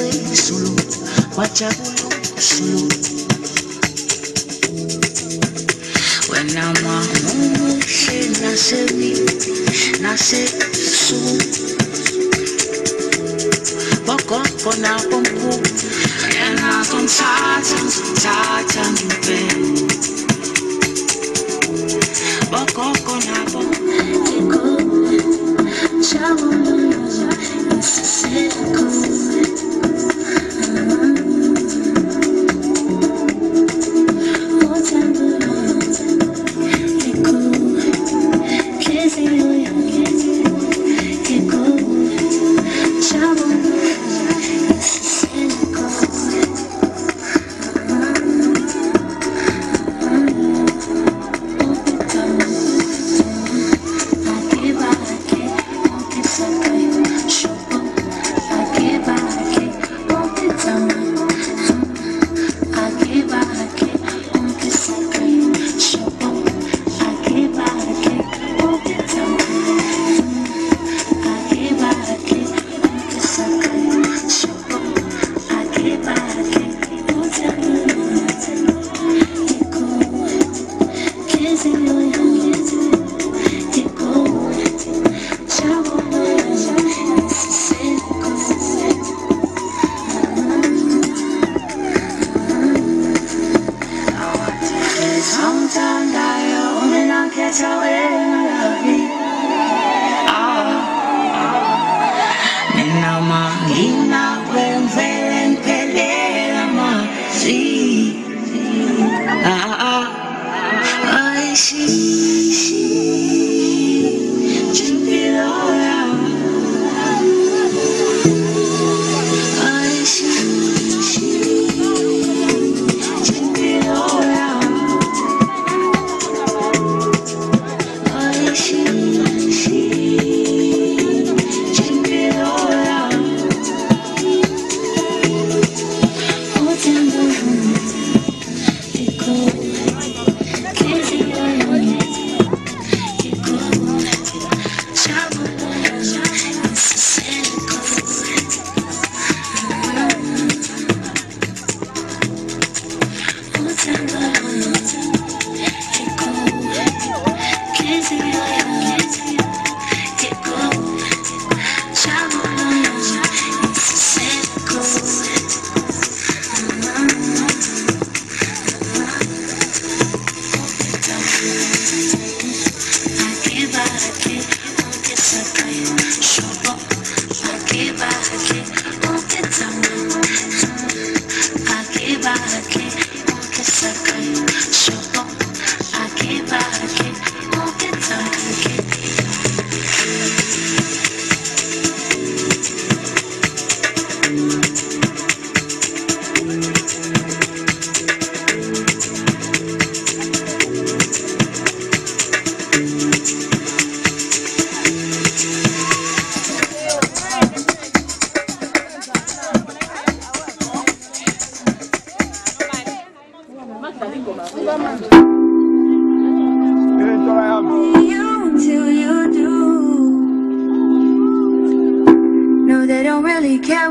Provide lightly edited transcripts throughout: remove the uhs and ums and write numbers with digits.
nase sulu, wachagulu sulu. When I'm on she nase mi, nase sulu. Boko kona pompu, ena kon tata mpe. Boko kona pompu, chawu.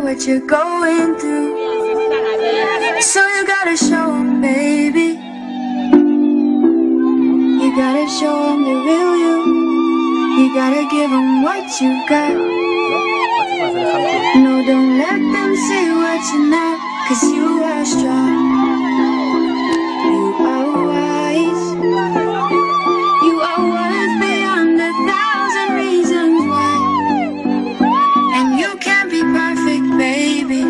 What you're going through, so you gotta show them, baby. You gotta show them the real you. You gotta give them what you got. No, don't let them say what you're not, 'cause you are strong. You are wise. You are worth beyond 1,000 reasons why. And you can't be perfect, baby,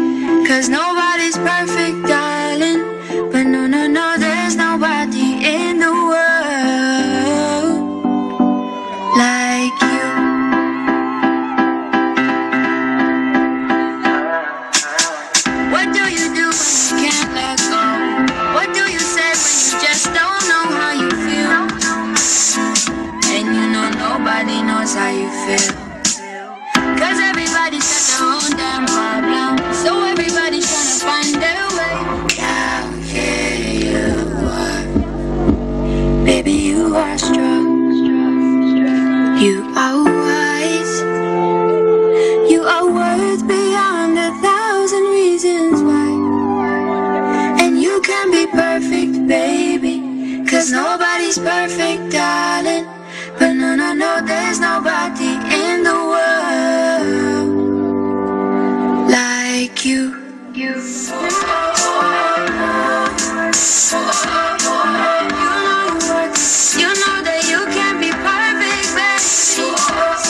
'cause nobody's perfect, darling. But no, no, no, there's nobody in the world like you. What do you do when you can't let go? What do you say when you just don't know how you feel? And you know nobody knows how you feel, 'cause everybody's got their own damn problem. So everybody's trying to find their way. 'cause nobody's perfect, darling. But no, there's nobody in the world like you. You know that you can't be perfect, babe.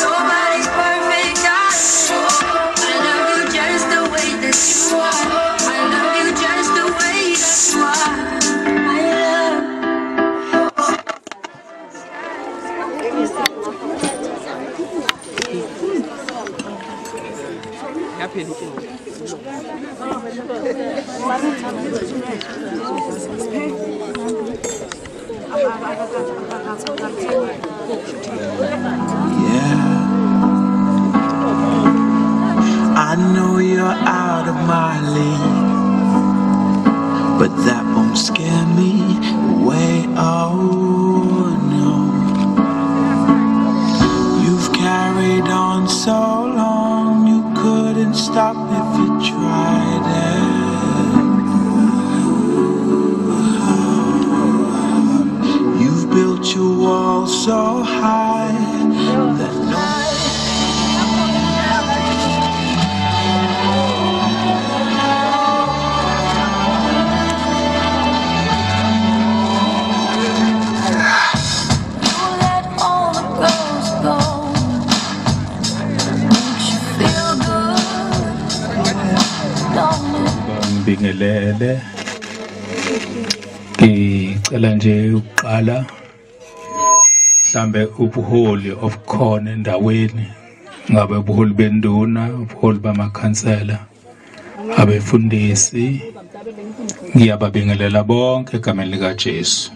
Nobody's perfect, darling. I love you just the way that you are. I love you just the way that you are. My love. I know you're out of my league, but that won't scare me away. Oh no, you've carried on so long, you couldn't stop if you tried it. You've built your wall so high that Ngibingelele ngicela nje uqala mhlambe ubuholi obukhona endaweni ngabe ubuholi benduna ubuholi bamakhansela abefundisi ngiyababingelela bonke egameni lika Jesu.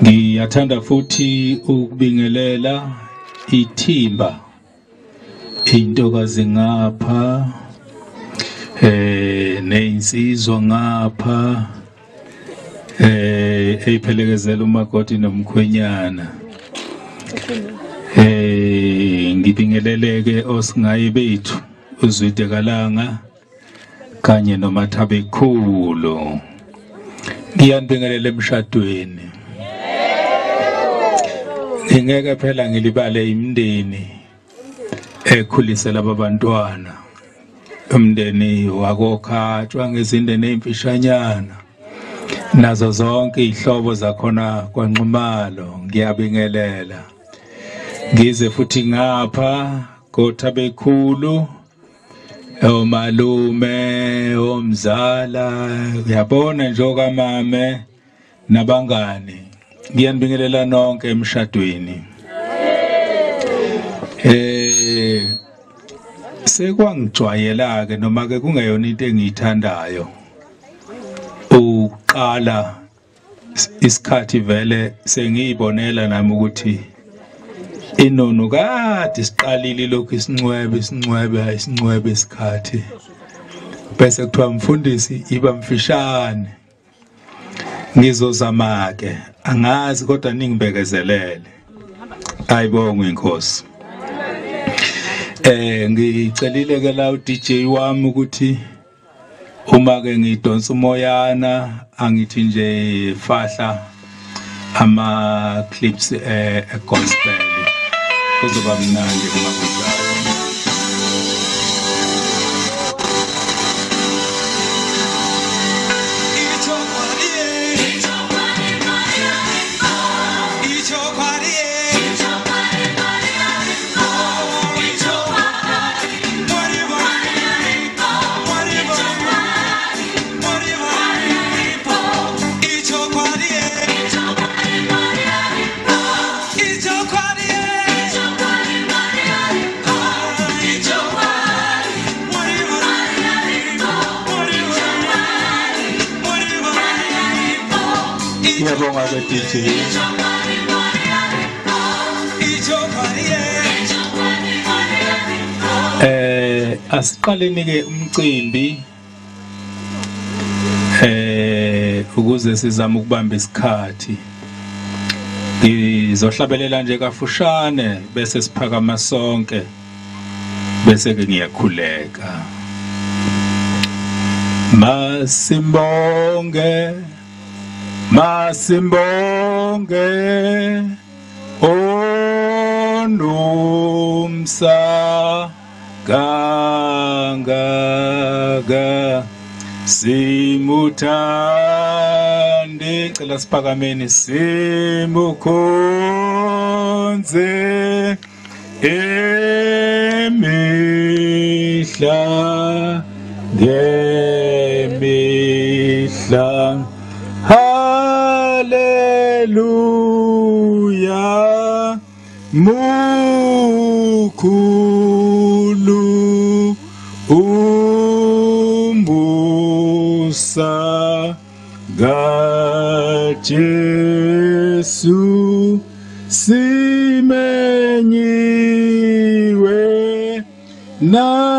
Ngiyathanda futhi ukubingelela ithimba intokazi ngapha neinsizwa ngapha eyiphelekezela umakoti nomkhwenyana ngibingeleleke osingayi bethu uZwide Kalanga kanye noMathabe Khulu. Ngiyanibingelela emshadweni. Ngeke phela ngilibale imindeni ekhulisela abantwana. Umndeni wakokhatshwa ngezindene ezimfishanyana nazo zonke izihlobo zakhona kwaNxumalo ngiyabingelela. Ngize futhi ngapha koThabe Khulu omalume omzala uyabona nje okamame nabangani ngiyanibingelela nonke emshadweni. Sekwangijwayela ke noma ke kungeyona into engiyithandayo uqala isikhathi vele sengiyibonela nami ukuthi inono kade siqalile lokho isincwebe isikhathi bese kuthiwa mfundisi iba mfishane ngizozama ke angazi kodwa ningibekezelele. Ayibonge inkosi. Ngicelile ke la uDJ wami ukuthi uma ke ngidonsa umoyana angithi nje fahla ama clips gospel kuzoba mnandi uma kunjalo. Ngiyabonga ke DJ. Asiqaleni ke umcimbi ukuze sizame ukubamba isikhathi. Ngizohlabelela nje kafushane bese siphakama sonke bese ke ngiyakhuleka. Masimbonge Masimbonge onumsa kangaka simuthande cela siphakameni simukhonze emihla ngemihla haleluya mukhulu umusa kaJesu simenyiwe namhlanje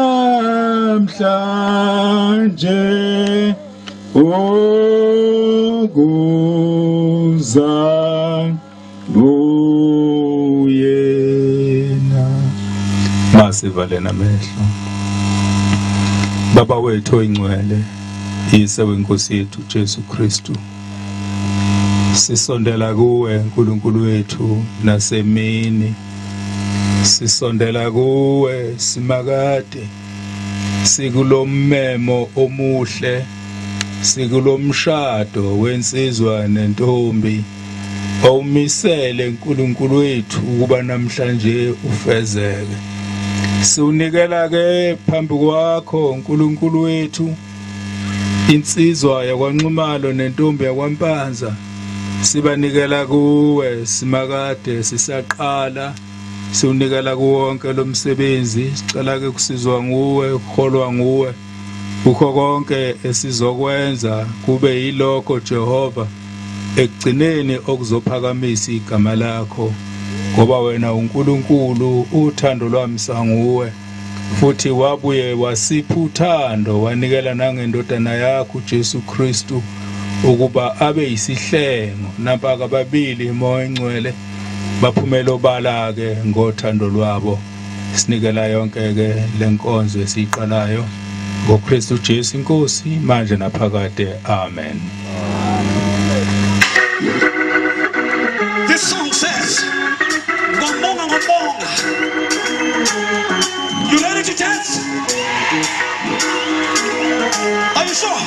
okuza uyena. Masivale namehlo. Baba wethu oyingcwele, yise wenkosi yethu Jesu Kristu, sisondela kuwe uNkulunkulu wethu nasemini, sisondela kuwe simakade, sikulommemo omuhle, sikulomshado wensizwa nentombi awumisele uNkulunkulu wethu ukuba namhlanje ufezeke. Siunikela ke phambi kwakho uNkulunkulu wethu insizwa yakwaNxumalo nentombi yakwaMpanza, sibanikela kuwe simakade sisaqala, siunikela kuwonke lo msebenzi, sicela ke kusizwa nguwe, ukholwa nguwe, ukho konke esizokwenza kube yilokho Jehova ekugcineni okuzophakamisa igama lakho, ngoba wena uNkulunkulu uthando lwami sanguwe, futhi wabuye wasipha uthando wanikela nangendodana yakho Jesu Kristu ukuba abe yisihlengo nampaka babili moya engcwele baphumela obala ke ngothando lwabo. Sinikela yonke ke lenkonzo esiqalayo ngoKristu Jesu inkosi manje naphakade. Amen. This song says, Ngobonga ngobonga. You ready to dance? Are you sure?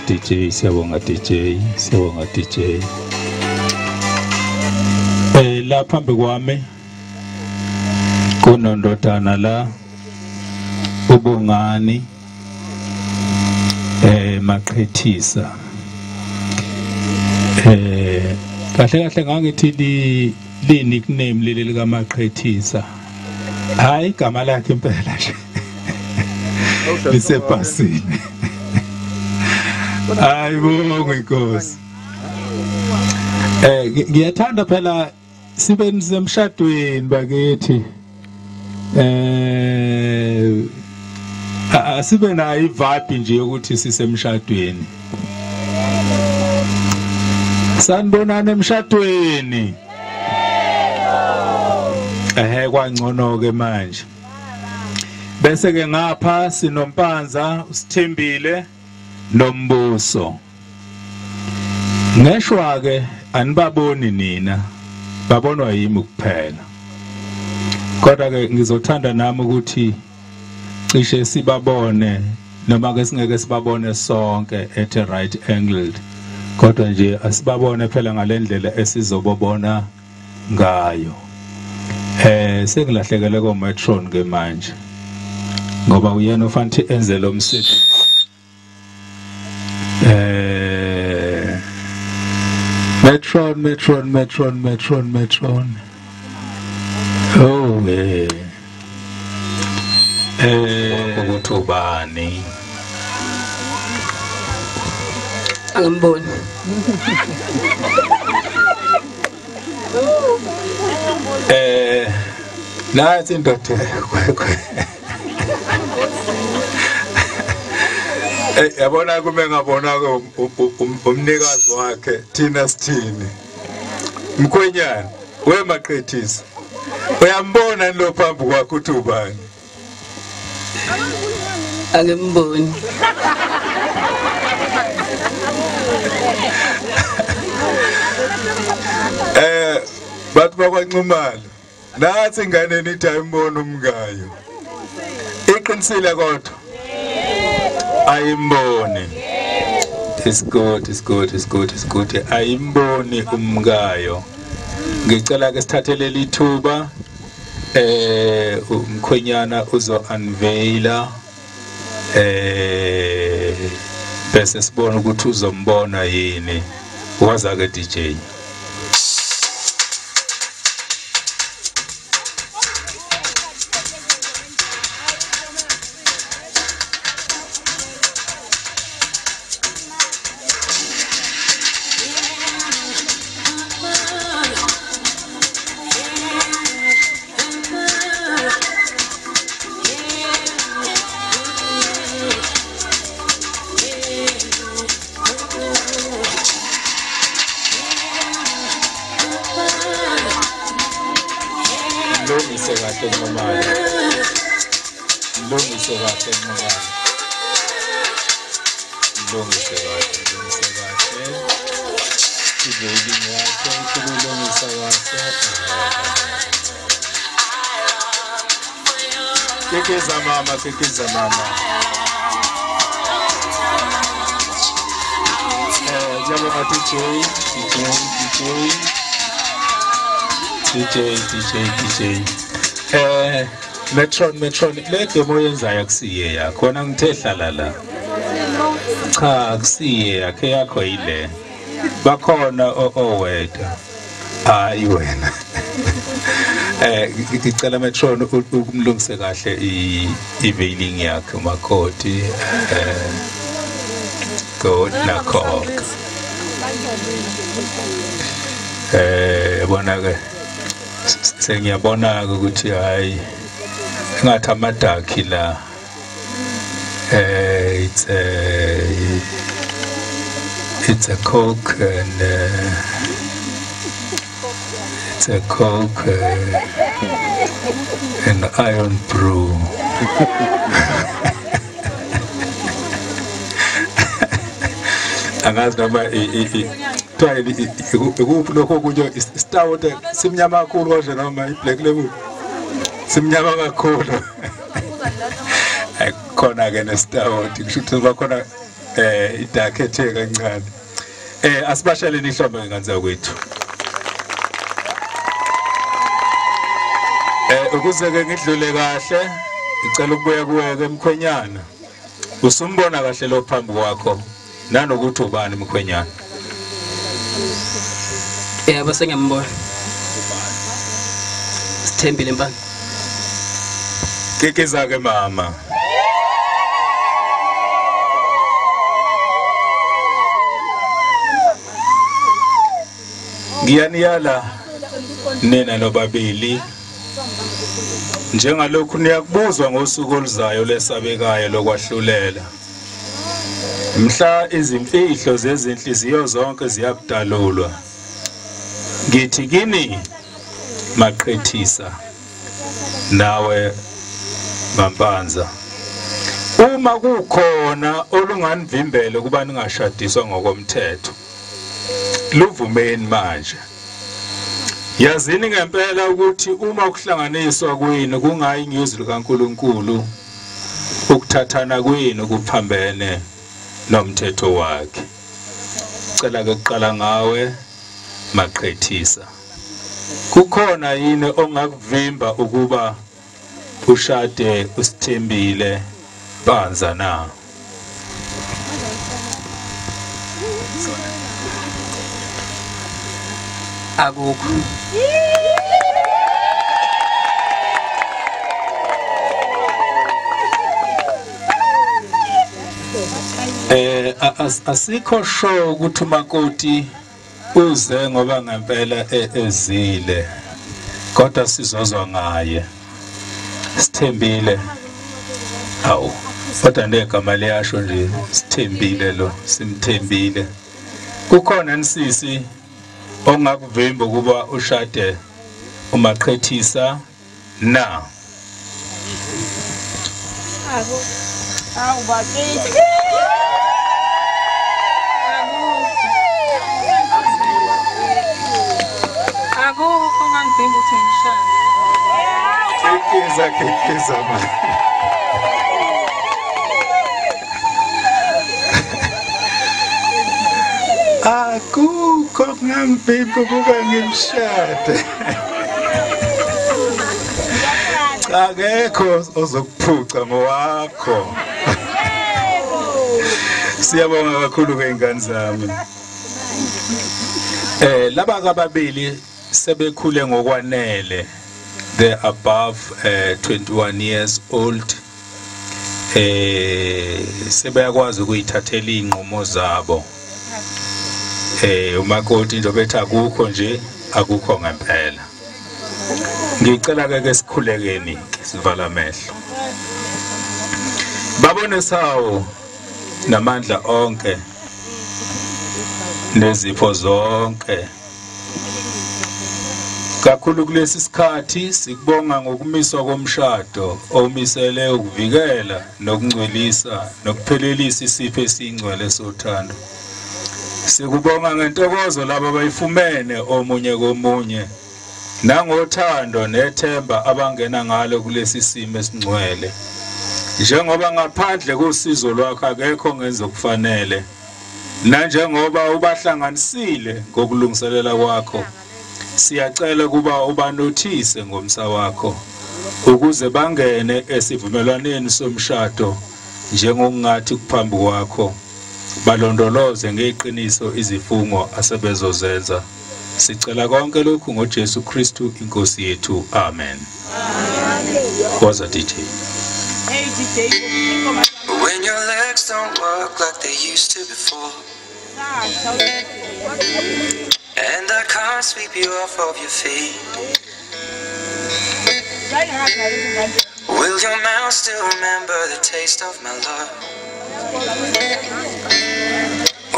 DJ, siyabonga DJ. La phambi kwami kunondodana la uBongani Maqhethisa. Kahle ngangithi li nickname leli lika Maqhethisa. Hayi igama lakhe impela nje. Lisebhasini. Ayibonga inkosi. Ngiyathanda phela sibe nisemshadweni bakithi. Asibe nayo ivibe nje ukuthi sisemshadweni. Sanibonana emshadweni. Kwangcono ke manje. Bese ke ngapha sinompanza uSithembile noMbuso. Ngeshwa ke anibaboni nina, babonwa yimi kuphela. Kodwa ke ngizothanda nami ukuthi cishe sibabone noma ke singeke sibabone sonke at a right angled. Kodwa nje asibabone phela ngalendlela esizobona ngayo. Sengilahlekele koMetron ke manje. Ngoba uyena ofanele enze lo msebenzi. Metron. Oh ukutubani. Angiboni. Nathi indoda. Yabona kube ngabona umnikazi wakhe thina sithini. Mkhwenyana wemaqhethisa uyambona lo phambi kwakho uthi ubani? Angimboni. Bathi bakwaNcumalo nathi ingane nithi ayimbona umngayo. Iqinisile kodwa ayimboni. It's good. Ayimboni umngayo. Ngicela ke sithathelele ithuba umkhwenyana uzo unveila bese sibona ukuthi uzombona yini. Waza ke DJ. Kekeza mama. Jabo DJ. Metron le demo yenzayo akusiye yakho khona ngithe hlala la. Cha akusiye yakhe yakho yile. Bakhona owedwa. Hayi wena. Ngicela Metron ukumlungise kahle i-veiling yakhe umakoti God nakhok. Bona ke sengiyabona ukuthi hayi ngathi amadakhi la it's a Coke and it's a Coke and Iron Brew. Angazi noma ikuphi lokho kunye stout simnyama kakhulu kodwa noma i-black label simnyama kakhulu. Khona ke ne-stout kusho ukuthi bakhona idark ethe kancane. Asibasheleni ihlombe ngenzeka kwethu. Ukuze ke ngidlule kahle ngicela ukubuya kuwe Mkhwenyana. Usumbona kahle lo phambi kwakho nanokuthi ubani Mkhwenyana? Yebo sengiyambona. Sithembile mpana. Kekeza ke mama. Ngiyaniyala nina nobabili njengalokhu niyakubuzwa ngosuku oluzayo lesabekayo lokwahlulela. Mhla izimfihlo zezinhliziyo zonke ziyakudalulwa. Ngithi kini maqhethisa nawe Mampanza. Uma kukhona olunganivimbele kuba ningashadiswa ngokomthetho. Luvumeni manje. Yazini ngempela ukuthi uma kuhlanganiswa kwenu kungayi inyuzi likaNkulunkulu ukuthathana kwenu kuphambene nomthetho wakhe. Cela ke kuqala ngawe maqhethisa. Kukhona yini ongakuvimba ukuba ushade uSithembile Mpanza na? Akukho. Asikho show ukuthi umakoti uze ngoba ngempela ezile kodwa sizozwa ngaye Sithembile. Awu kodwa negama leyasho nje Sithembile lo simthembile. Kukhona nsisi ongakuvimba kuba ushade uMaqhethisa na Kikiza man. Akukho ngamphimbo kuba ngimshade. Akekho ozokuphuca ngowakho. Siyabonga kakhulu ke ingane zami. Laba kababili sebekhule ngokwanele. They're above 21 years old. Sebeyakwazi ukuyithathela inqumo zabo. Umakoti into bethi akukho nje akukho ngempela. Ngicela ke sikhulekeni sivala amehlo. Babone sawo namandla onke nezipho zonke. Kakhulu kulesi sikhathi sikubonga ngokumiswa komshado omisele ukuvikela nokungcwelisa nokuphelelisa isipho esingcwele sothando. Sikubonga ngentokozo labo bayifumene omunye komunye nangothando nethemba abangena ngalo kulesi simo esingcwele. Njengoba ngaphandle kosizo lwakho akekho ngenza okufanele, nanjengoba ubahlanganisile ngokulungiselela kwakho, siyacela kuba ubanothise ngomsa wakho ukuze bangene esivumelwaneni somshado njengokungathi kuphambi kwakho, balondoloze ngeqiniso izifungo asebezozenza. Sicela konke lokhu ngoJesu Kristu inkosi yethu. Amen. Waza DJ. When your legs don't work like they used to before, and I can't sweep you off of your feet, will your mouth still remember the taste of my love?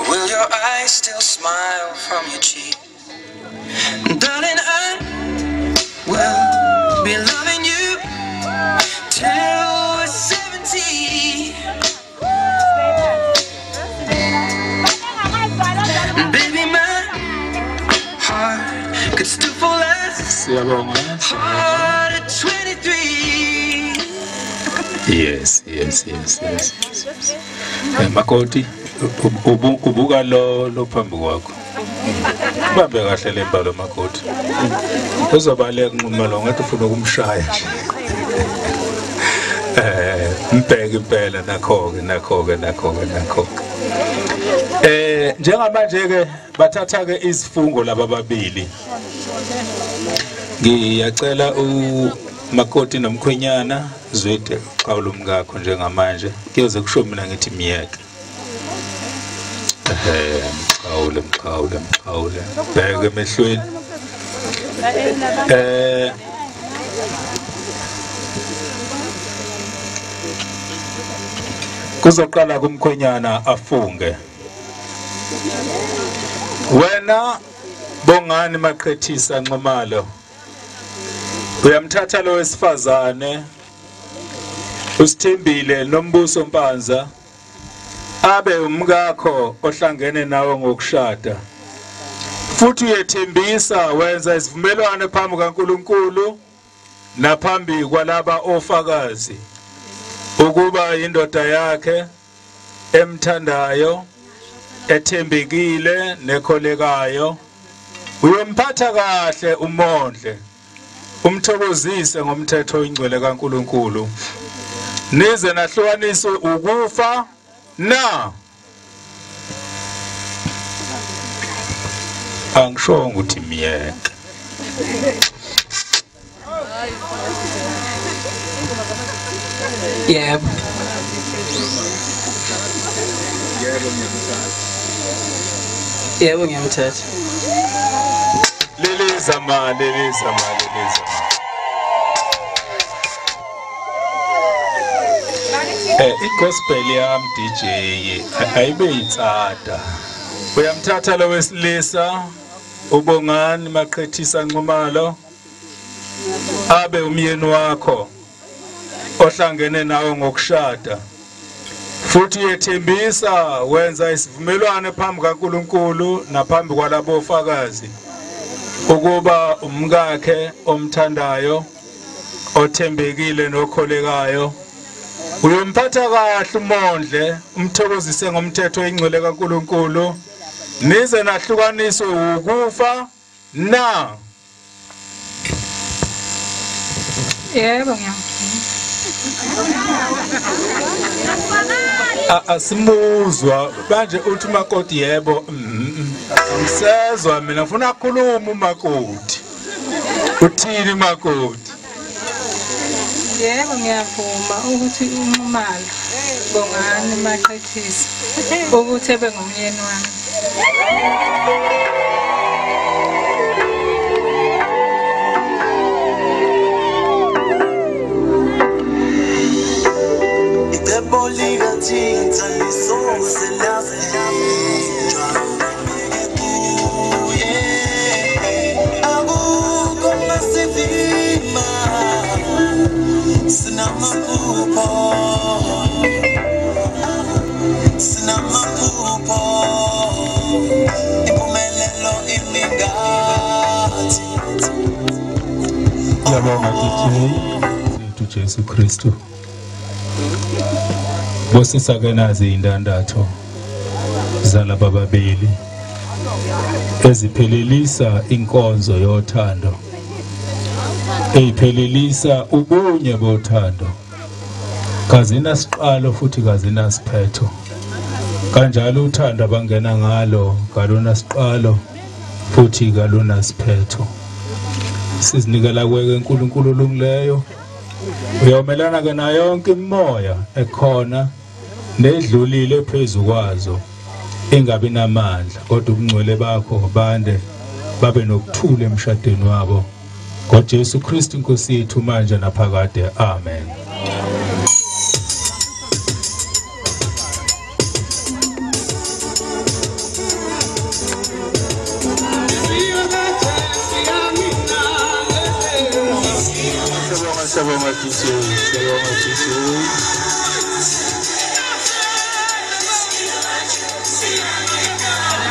Will your eyes still smile from your cheek? Darling, I will be loving you till we're 70. Baby, my heart could still fall as hard at 23. Yes. Makoti ubuka lo phambi kwakho. Bambe kahle lembalo makoti. Uzobaleka nqumelo ngathi ufuna ukumshaya nje. Mbheke impela nakho ke. Njengamanje ke bathatha ke izifungo laba babili. Ngiyacela umakoti nomkhwenyana zwethe xawula umkakho njengamanje. Kuyoze kusho mina ngithi miyeke. Mkhawule. Bheke emehlweni. Kuzoqala kumkhwenyana afunge. Wena Bongani Maqhethisa Nxumalo, uyamthatha lo wesifazane uSithembile Nombuso Mpanza abe umkakho ohlangene nawe ngokushada, futhi uyethembisa wenza isivumelwano phambi kaNkulunkulu naphambi kwalaba ofakazi ukuba indoda yakhe emthandayo, ethembekile nekholekayo, uyomphatha kahle umondle, umthokozise ngomthetho oyingcwele kaNkulunkulu, nize nahlukaniswe ukufa na. Angisho ukuthi miyeke. Yebo. Yebo ngiyamthatha. Leleza ma. I-gospel yam DJ ayibe yitsada. Uyamthatha lo wesilisa ubongani Maqhethisa Nxumalo abe umyeni wakho ohlangene nawe ngokushada futhi yethembisa wenza isivumelwano phambi kaNkulunkulu naphambi kwalabo ofakazi ukuba umkakhe omthandayo othembekile nokholekayo uyomphatha kahle uMondle umthokozise ngomthetho oyingcwele kaNkulunkulu nize nahlukaniswe ukufa na. Yebo asimuzwa manje uthi umakoti yebo ngisezwa mina ngifuna ukukhuluma umakoti uthini makoti. Yebo ngiyavuma ukuthi uNxumalo Bongani Maqhethisa ukuthi ebe ngumyeni wami. Siyabonga DJ Jesu Kristu. Bosisa-ke nazi indandatho zalaba babili eziphelelisa inkonzo yothando, eziphelelisa ubunye bothando, kazina siqalo futhi kazina siphetho. Kanjalo uthando abangena ngalo kalona siqalo futhi kalona siphetho. Sizinikela kuwe uNkulunkulu olungileyo, uyomelana ke nayo yonke imimoya ekhona nedlulile phezulu kwazo engabi namandla, kodwa ubungcwele bakho bande babe nokuthula emshadweni wabo ngoJesu Kristu Nkosi yethu manje naphakade. Amen.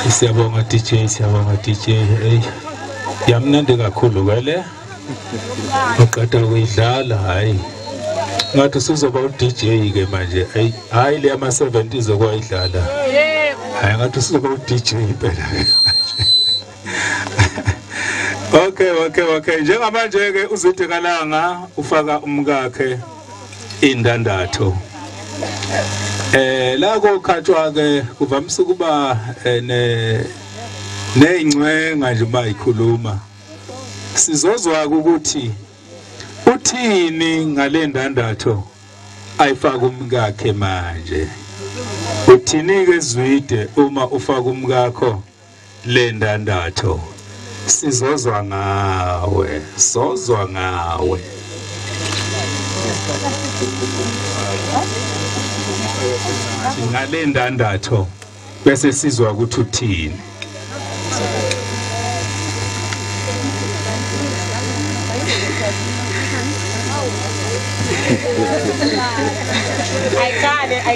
Siyabonga DJ, siyabonga DJ. Yamnandi kakhulu ke le. Uqeda kuyidlala hayi. Ngathi sizoba uDJ ke manje. Hayi le ama 70s okwayidlala. Hayi ngathi sizoba uDJ impela. Okay. Njengamanje ke uZwide Kalanga ufaka umkakhe indandatho. La kokhathwa ke kuvamisa kuba neingcenga nje mayikhuluma. Sizozwa ukuthi uthini ngale ndandatho ayifaka umkakhe manje. Uthini ke Zwide uma ufaka umkakho le ndandatho? Sizozwa ngawe, sozwa ngawe. Ngale ndandatho bese sizwa ukuthi uthini.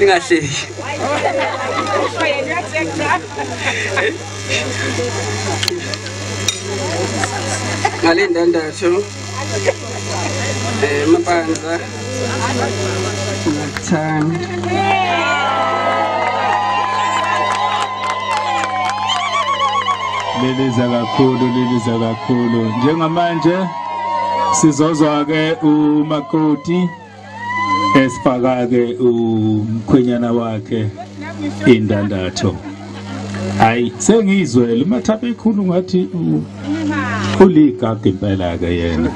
Ingahleki. Ngale ndandatho Mapanza Thanda. Liliza kakhulu. Njengamanje sizozwa ke umakoti esifaka ke umkhwenyana wakhe indandatho. Hayi sengizwele uMathapha ekhulu ngathi uligagi impela ke yena.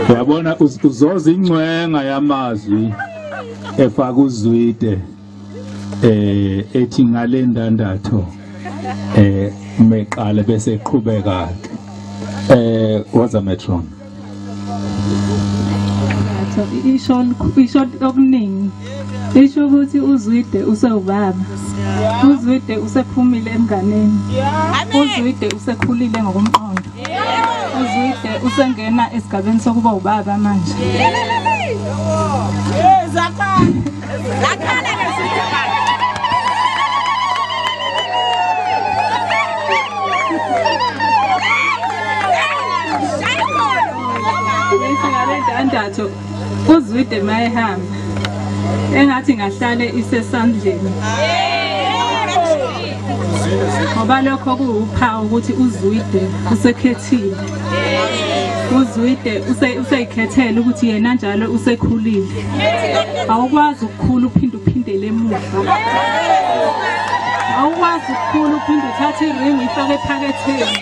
Uyabona uzoza ingcwenga yamazwi efaka uZwide ethi ngale ndandatho meqala bese eqhubeka ke waza metron isho okuningi Isho ukuthi uZwide usewubaba. uZwide usephumile emnganeni. uZwide usekhulile ngokomqondo. uZwide usengena esigabeni sokuba ubaba manje. Andatho uZwide mayehamba engathi ngahlale isesandleni ngoba lokho kuwuphawu ukuthi uZwide usekhethile. uZwide useyikhethela ukuthi yena njalo usekhulile. Awukwazi ukukhula uphindele emuva. Awukwazi ukukhula uphinde uthathe iring uyifake ephaketheni.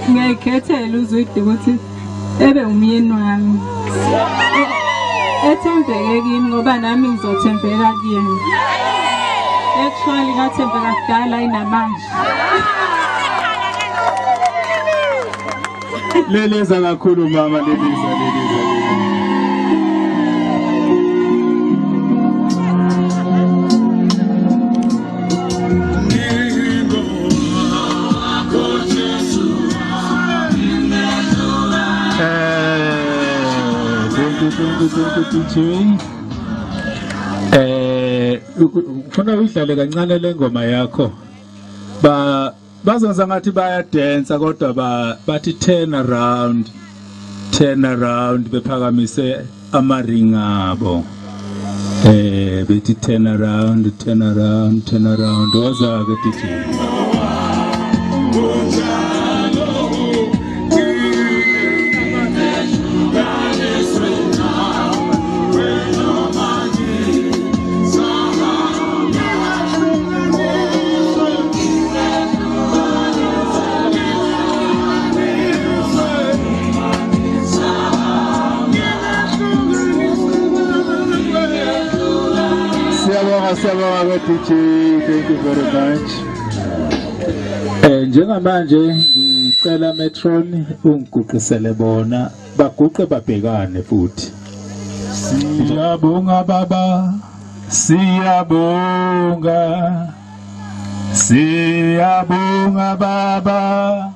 Ngiyayikhethela uZwide ukuthi ebe umyeni wami. Ethembeke kimi ngoba nami ngizothembeka kuyena. Actually ngathembeka kudala inamanje. Leleza kakhulu mama, leleza. Ufuna udlale kancane le ngoma yakho. Bazonza ngathi baya dance kodwa bathi turn around bephakamise amaring abo. Bethi turn around waza ke DJ. Thank you very much. Njengamanje ngicela Metron ungiguqisele bona baguqe babhekane futhi. Siyabonga baba, siyabonga baba.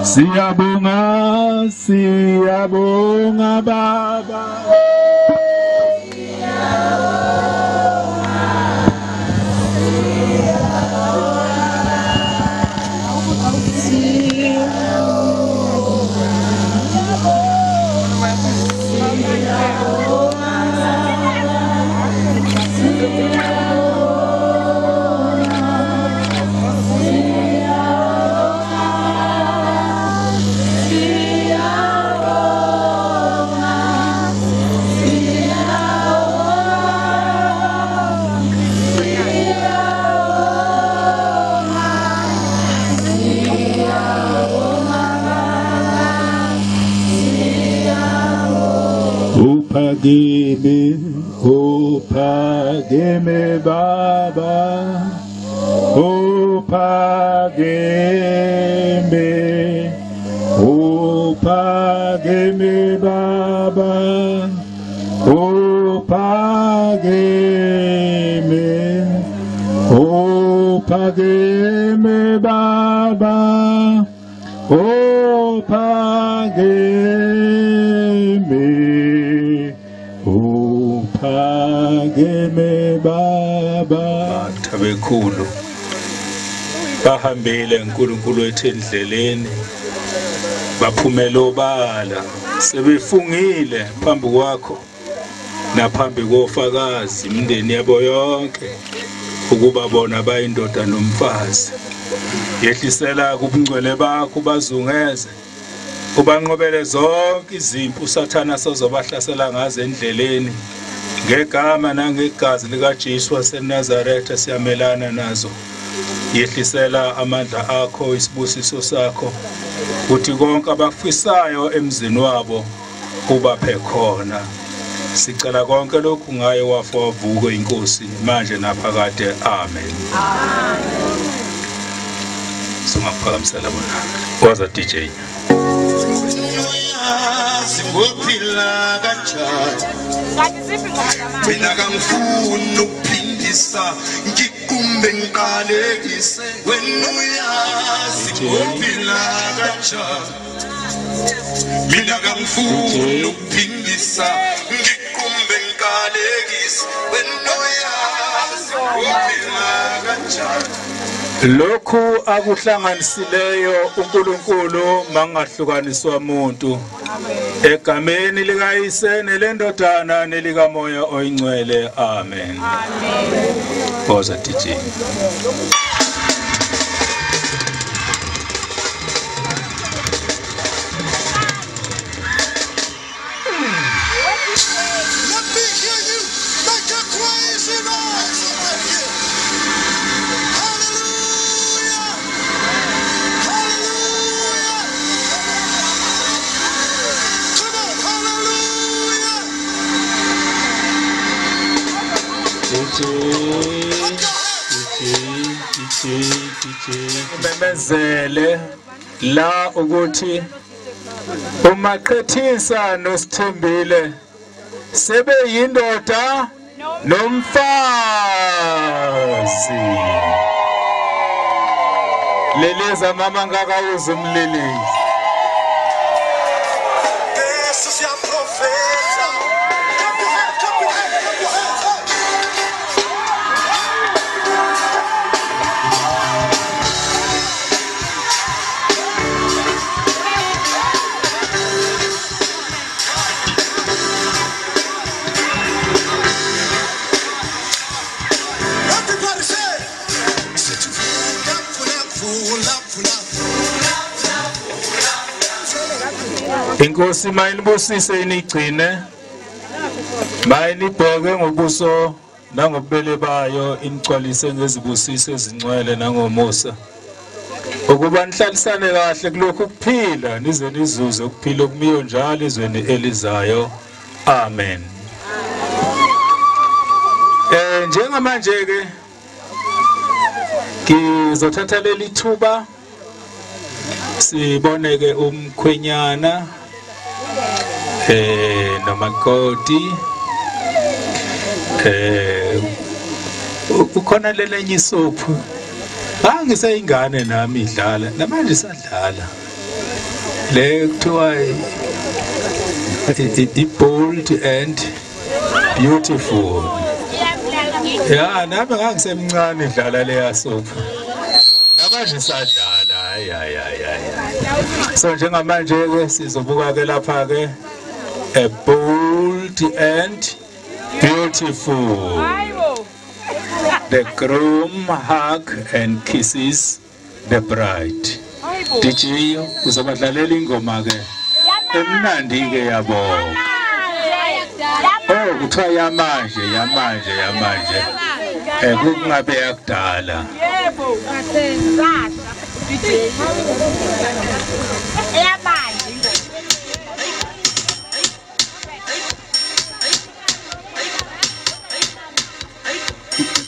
Siyabambana. Siyabonga baba. Upageme baba, upageme baba, upageme baba, upageme baba. Tabekhulu bahambile uNkulunkulu wethu endleleni, baphumela obala, sebefungile phambi kwakho naphambi kofakazi imindeni yabo yonke ukuba bona bayindoda nomfazi. Yehlisela kubungcwele bakho bazungeze, ubanqobele zonke izimpi uSathana sozobahlasela ngazo endleleni. Ngegama nangegazi likaJesu waseNazaretha siyamelana nazo. Yehlisela amandla akho, isibusiso sakho, uthi konke abafisayo emzini wabo ubaphe khona. Sicela konke lokhu ngaye wafa wavuka inkosi manje naphakade. Amen. Singaphakamisela bona. Waza DJ. Singophila kanjani mina kamfuni ukuphindisa ngikumbe ngiqalekise wena uyazi ngophila kanjani mina kamfuni ukuphindisa ngikumbe ngiqalekise wena uyazi ngophila kanjani. Lokhu akuhlanganisileyo uNkulunkulu mangahlukaniswa umuntu. Egameni likayise nelendodana nelikamoya oyingcwele. Amen. Amen. Boza DJ. Memezele la ukuthi uMaqhethisa noSithembile sebe yindoda nomfazi. Leleza mama ngakawuza umlelezi. Inkosi mayinibusise inigcine mayinibheke ngobuso nangobele bayo inicwalise ngezibusiso ezingcwele nangomusa ukuba nihlalisane kahle kulokhu kuphila nize nizuze ukuphila okumiyo njalo ezweni elizayo. Amen. Njengamanje ke ngizothatha leli thuba siboneke umkhwenyana nomakoti ukhona lelenye isophu ngisayingane nami idlala namanje sadlala le kuthiwa bold and beautiful. Ya nami ngangisemncane idlala leya sophu namanje sadlala. So njengamanje ke sizobuka ke lapha ke a bold and beautiful. The groom hug and kisses the bride. DJ uzobadlalela ingoma ke emnandi ke yabo. Oh kuthiwa yamanje kungabe yakudala. Yebo ngasenzasha DJ eyamanje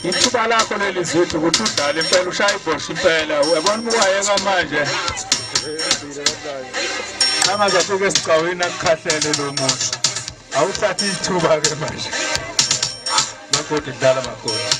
ithuba lakho lelizithu ukuthi udlale impela ushaya ibhoshi impela uyabona uwayeka manje angazafika esicawini akukhahlele lo muntu awuthatha ithuba ke manje makoti dlala makoti.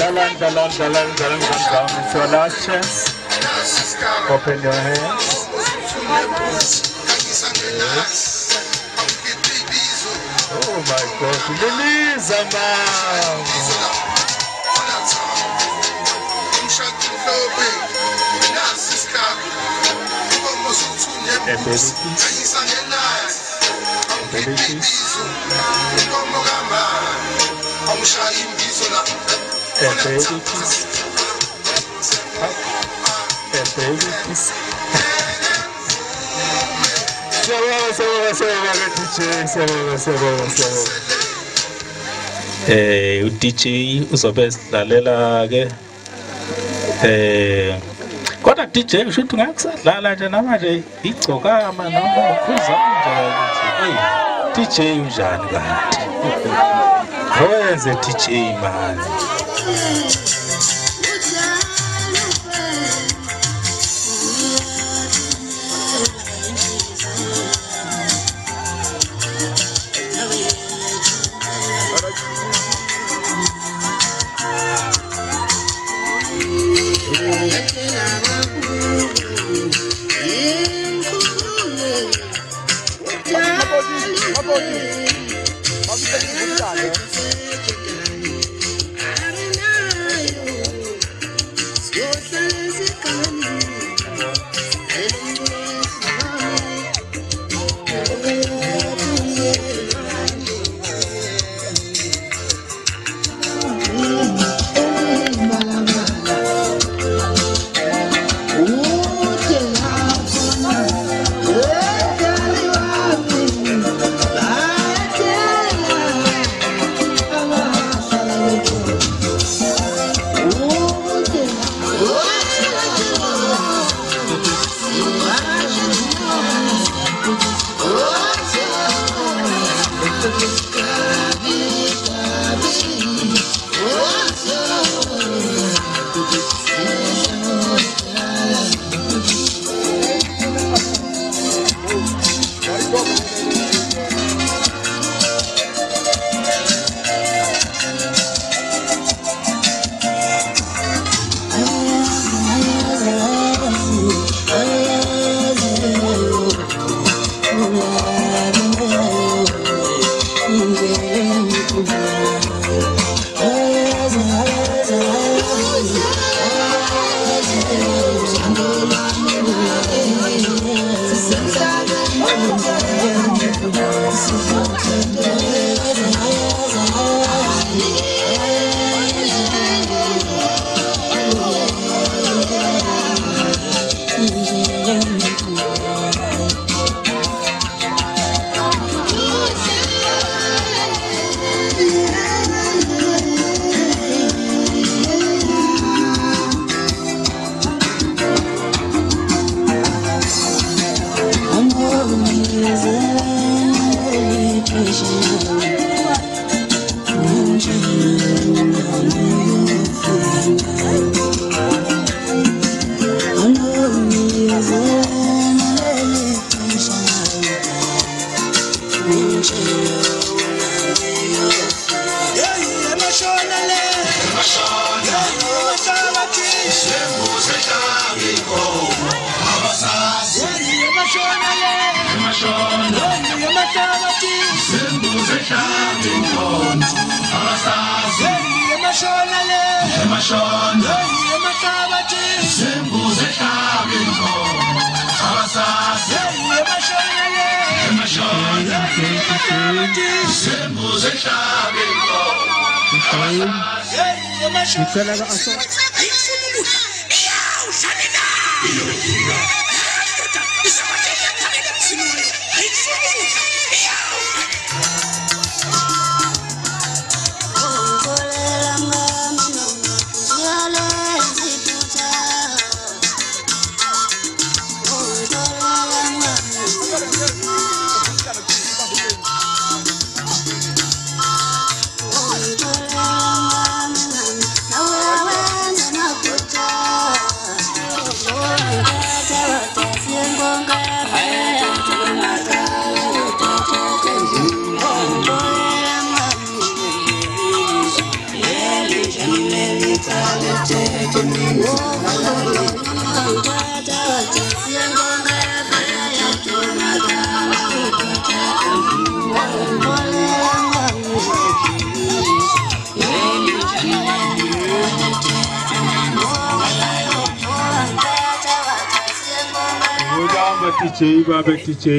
Dalan. It's your last chance. Open your hands. Yes. Oh my God. Release a man. DJ uzobe sidlalela ke kodwa DJ ushuthi ngakusadlala nje namanje igcokama noma ukhuza nje DJ unjani kanti oyenze DJ man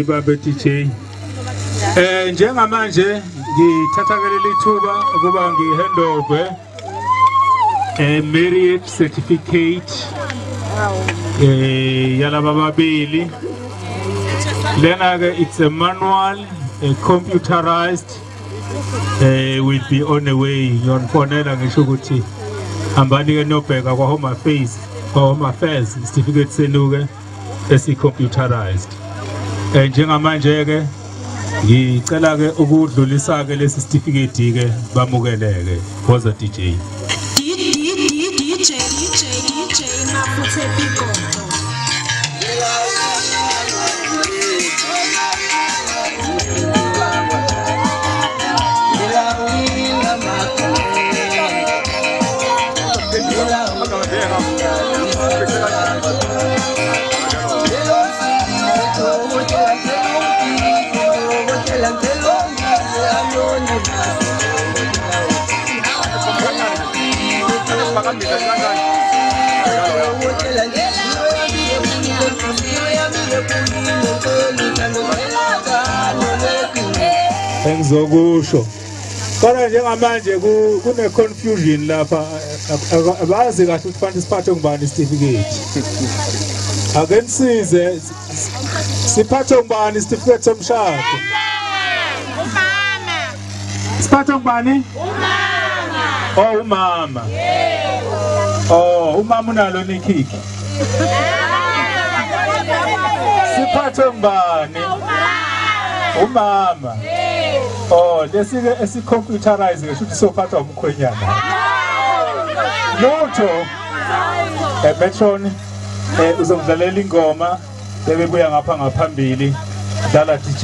Baba DJ. Njengamanje ngithathakele lithuba ukuba ngihandover marriage certificate yalaba babili. Lena ke it's a manual, computerized, will be on the way. Yonfonela ngisho ukuthi hambani ke nobheka kwa Home Affairs, Home Affairs certificate senuke esi-computerized. Njengamanje ke ngicela ke ukudlulisa ke lesi certificate ke bamukeleke Boza DJ. DJ Maputhe Bikoto. Engizokusho kodwa njengamanje kune confusion lapha abazi kahle ukuthi fanele siphathe ngubani certificate akensize siphathe ngubani certificate somshado umama siphathe ngubani umama umama umama unalo nikhiki siphathe ngubani umama lesike esi-computerize ngisho ukuthi sophathwa umkhwenyana lutho Metron uzomdlalela ingoma bebebuya ngapha ngaphambili dlala DJ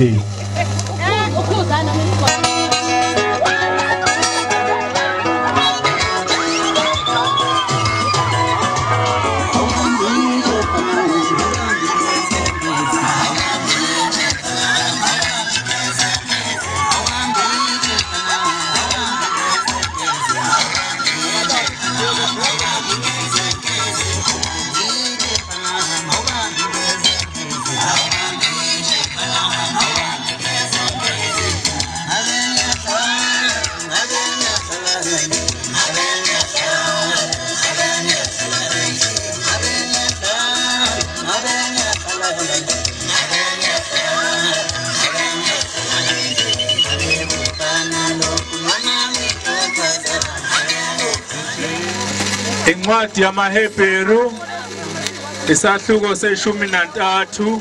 Incwadi yamaHebheru isahluko se-13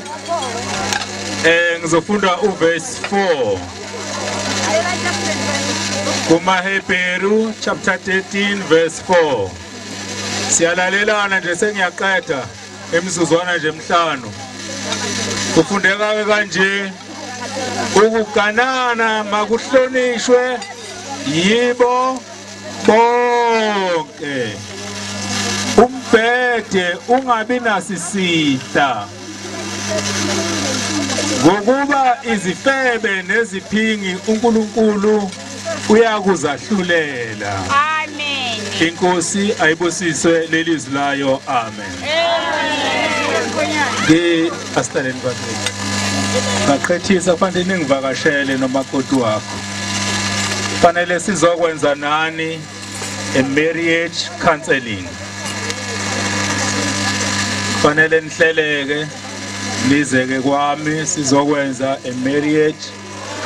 ngizofunda uverse 4 kumaHebheru chapter 13 verse 4 siyalalelana nje sengiyaqeda emizuzwana nje emhlanu kufundeka kanje ukuganana makuhlonishwe yibo bonke umbhede ungabi nasisihla ngokuba izifebe neziphingi uNkulunkulu uyakuzahlulela. Amen. Inkosi ayibusiswe lelizwi layo. Amen. Ke astaleni bathi ngaqhethisa kufanele ningivakashele nomakoti wakho fanele sizokwenza nani a marriage counseling fanele nihleleke nizeke kwami sizokwenza a marriage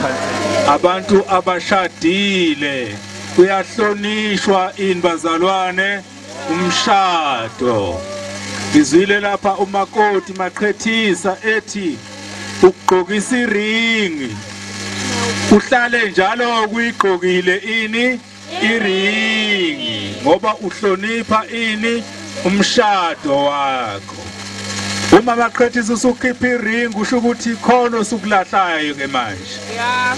counseling abantu abashadile kuyahlonishwa inbazalwane umshado izwile lapha umakoti maqhethisa ethi ukugqokisa iringi uhlale njalo kuyigqokile ini iringi ngoba uhlonipha ini umshado wakho uma maqhethisa usukhipha iringi usho ukuthi khona usukulahlayo ke manje yeah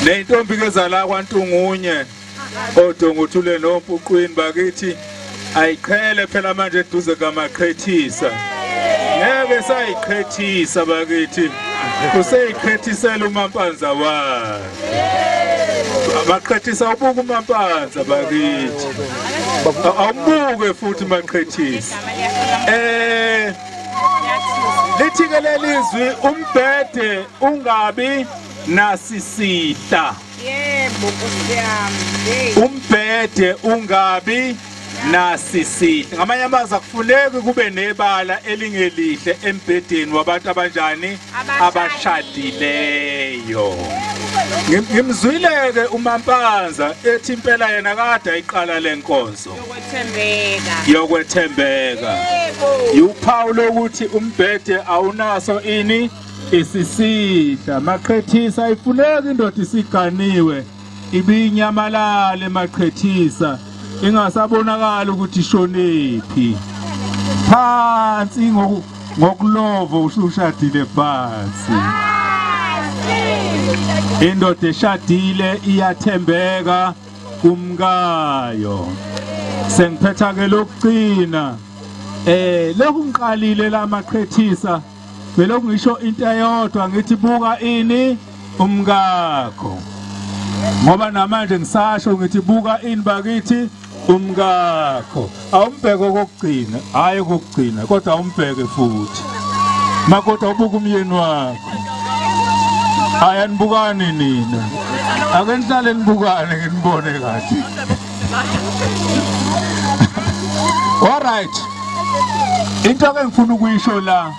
nentombi kezala kwaNtungunye odongothule nompuqwini bakithi ayiqhele phela manje eduze kaMaqhethisa ngeke sayiqhethisa bakithi kuseyiqhethisela uMampanza wa Maqhethisa ubuka uMampanza bakithi awubuke futhi Maqhethisa lithi ke lelizwi umbhede ungabi nasisihla yebo Nkosi yami umbhede ungabi nasisihla ngamanye amazwi akufuneki kube nebala elingelihle embhedeni wabantu abanjani abashadileyo ngimzwileke uMampanza ethi impela yena kade ayiqala lenkonzo yokwethembeka uphawu lokuthi umbhede awunaso ini isisihla Maqhethisa ifuneka indoda isiganiwe ibinyamalale Maqhethisa ingasabonakala ukuthi ishonephi phansi ngokulovo usushadile phansi indoda eshadile iyathembeka kumkayo sengiphetha ke lokugcina lokhu ngiqalile la Maqhethisa belokhu ngisho into eyodwa ngithi buka ini umkakho ngoba namanje ngisasho ngithi buka ini bakithi umkakho awumbheke kokugcina hayi kokugcina kodwa awumbheke futhi makodwa ubuka umyeni wakho ayanibukani nina ake nihlale nibukane nginibone kahle alright into ke ngifuna ukuyisho la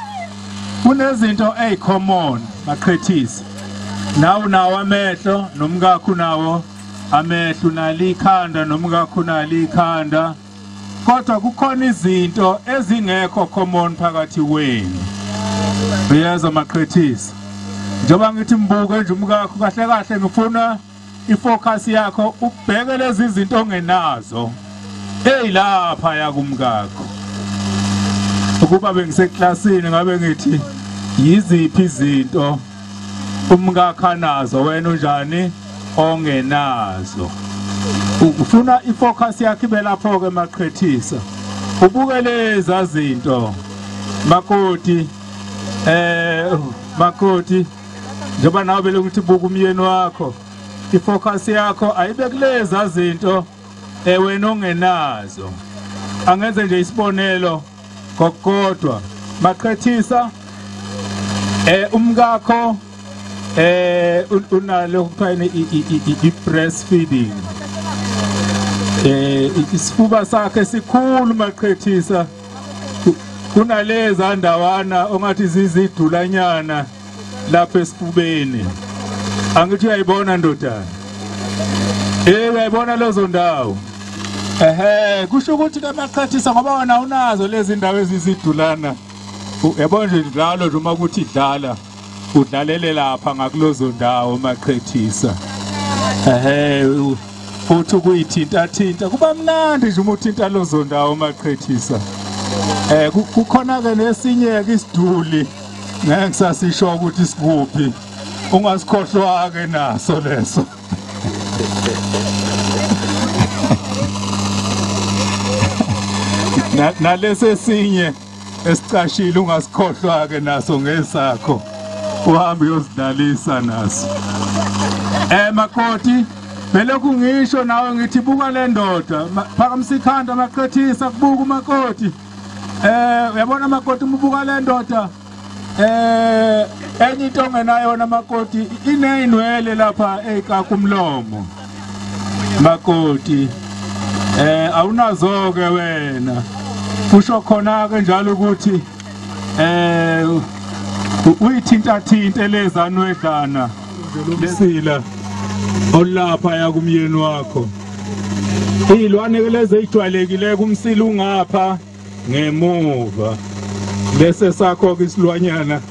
kunezinto ezicommon Maqhethisa nawo amehlo nomkakho nawo amehlo nalikhanda nomkakho nalikhanda kodwa kukhona izinto ezingekho common phakathi kwenu uyaza Maqhethisa njengoba ngithi mbuke nje umkakho kahle kahle ngifuna ifocus yakho ubheke lezi zinto ongenazo lapha yakumkakho ukuba bengiseklasini ngabe ngithi yiziphi izinto umkakho nazo wena unjani ongenazo ufuna ifocus yakhe ibe lapho ke Maqhethisa ubuke lezi zinto makoti njengoba nawe belokuthi buka umyeni wakho ifocus yakho ayibe kulezi zinto wena ongenazo angenze nje isibonelo kodwa Maqhethisa umkakho unalo kuphayini i-breastfeeding isifuba sakhe sikhulu Maqhethisa kunaleza ndawana ongathi zizidulanyana lapha esifubeni angithi uyayibona ndodana uyayibona lezo ndawo kusho ukuthi ke Maqhethisa ngoba wena unazo lezi ndawo ezizidulana yabona nje njalo nje uma ukuthi idlala udlalele lapha ngakulozo ndawo Maqhethisa futhi kuyithinta kuba mnandi nje uma uthinta lozo ndawo Maqhethisa kukhona ke nesinye ke isiduli ngeke ngisasisho ukuthi sikuphi ungasikhohlwa ke naso leso nalese sinye esicashile ungasikhohlwa ke naso ngesakho uhambe uyozidlalisa naso makoti belokhu ngisho nawe ngithi buka le ndoda phakamisa ikhanda Maqhethisa kubuka umakoti uyabona makoti ubuka le ndoda enye into ongenayo makoti ineyinwele lapha ekakumlomo makoti awunazo ke wena kusho khona ke njalo ukuthi uyithinta lezanwedlana lesila olapha yakumyeni wakho izilwane lezi ejwayelekile kumsila ungapha ngemuva lese sakho ke isilwanyana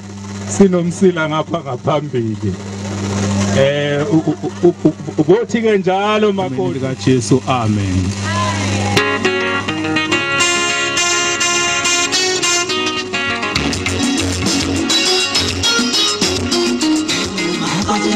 sinomsila ngapha ngaphambili ubothi ke njalo makoti kaJesu amen Makoti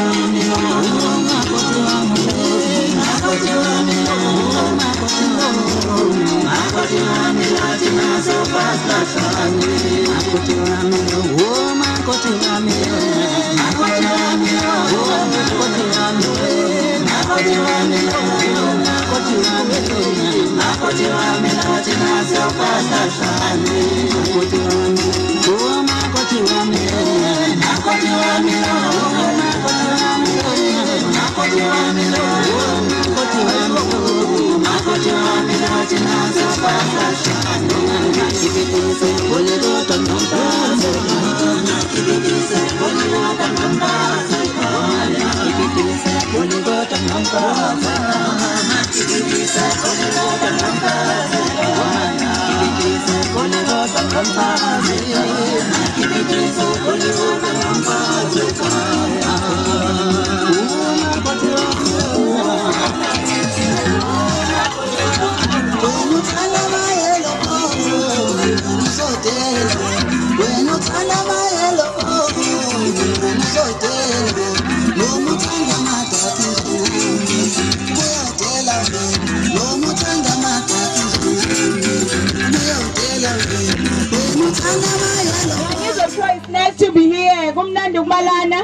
It's nice to be here. Kumnandi ukumalana.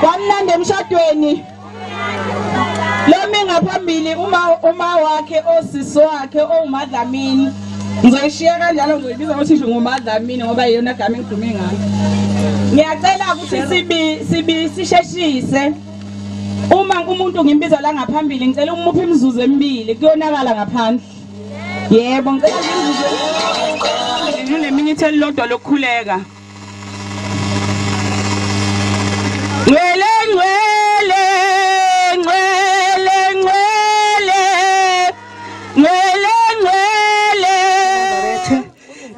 Kwamnandi emshadweni. Lami ngaphambili uma wakhe osisi wakhe oMadlamini. Ngizoyishiya kanjalo ngizoyibiza ukuthi nguMadlamini ngoba yiyona gama engidume ngayo. Ngiyacela ukuthi sisheshise. Uma umuntu ngimbiza la ngaphambili ngicela umuphe imizuzu emibili kuyonakala ngaphandle. Yebo ngicela imizuzu ngineminute elilodwa lokukhuleka. Ngwele ngwele ngwele ngwele ngwele ngwele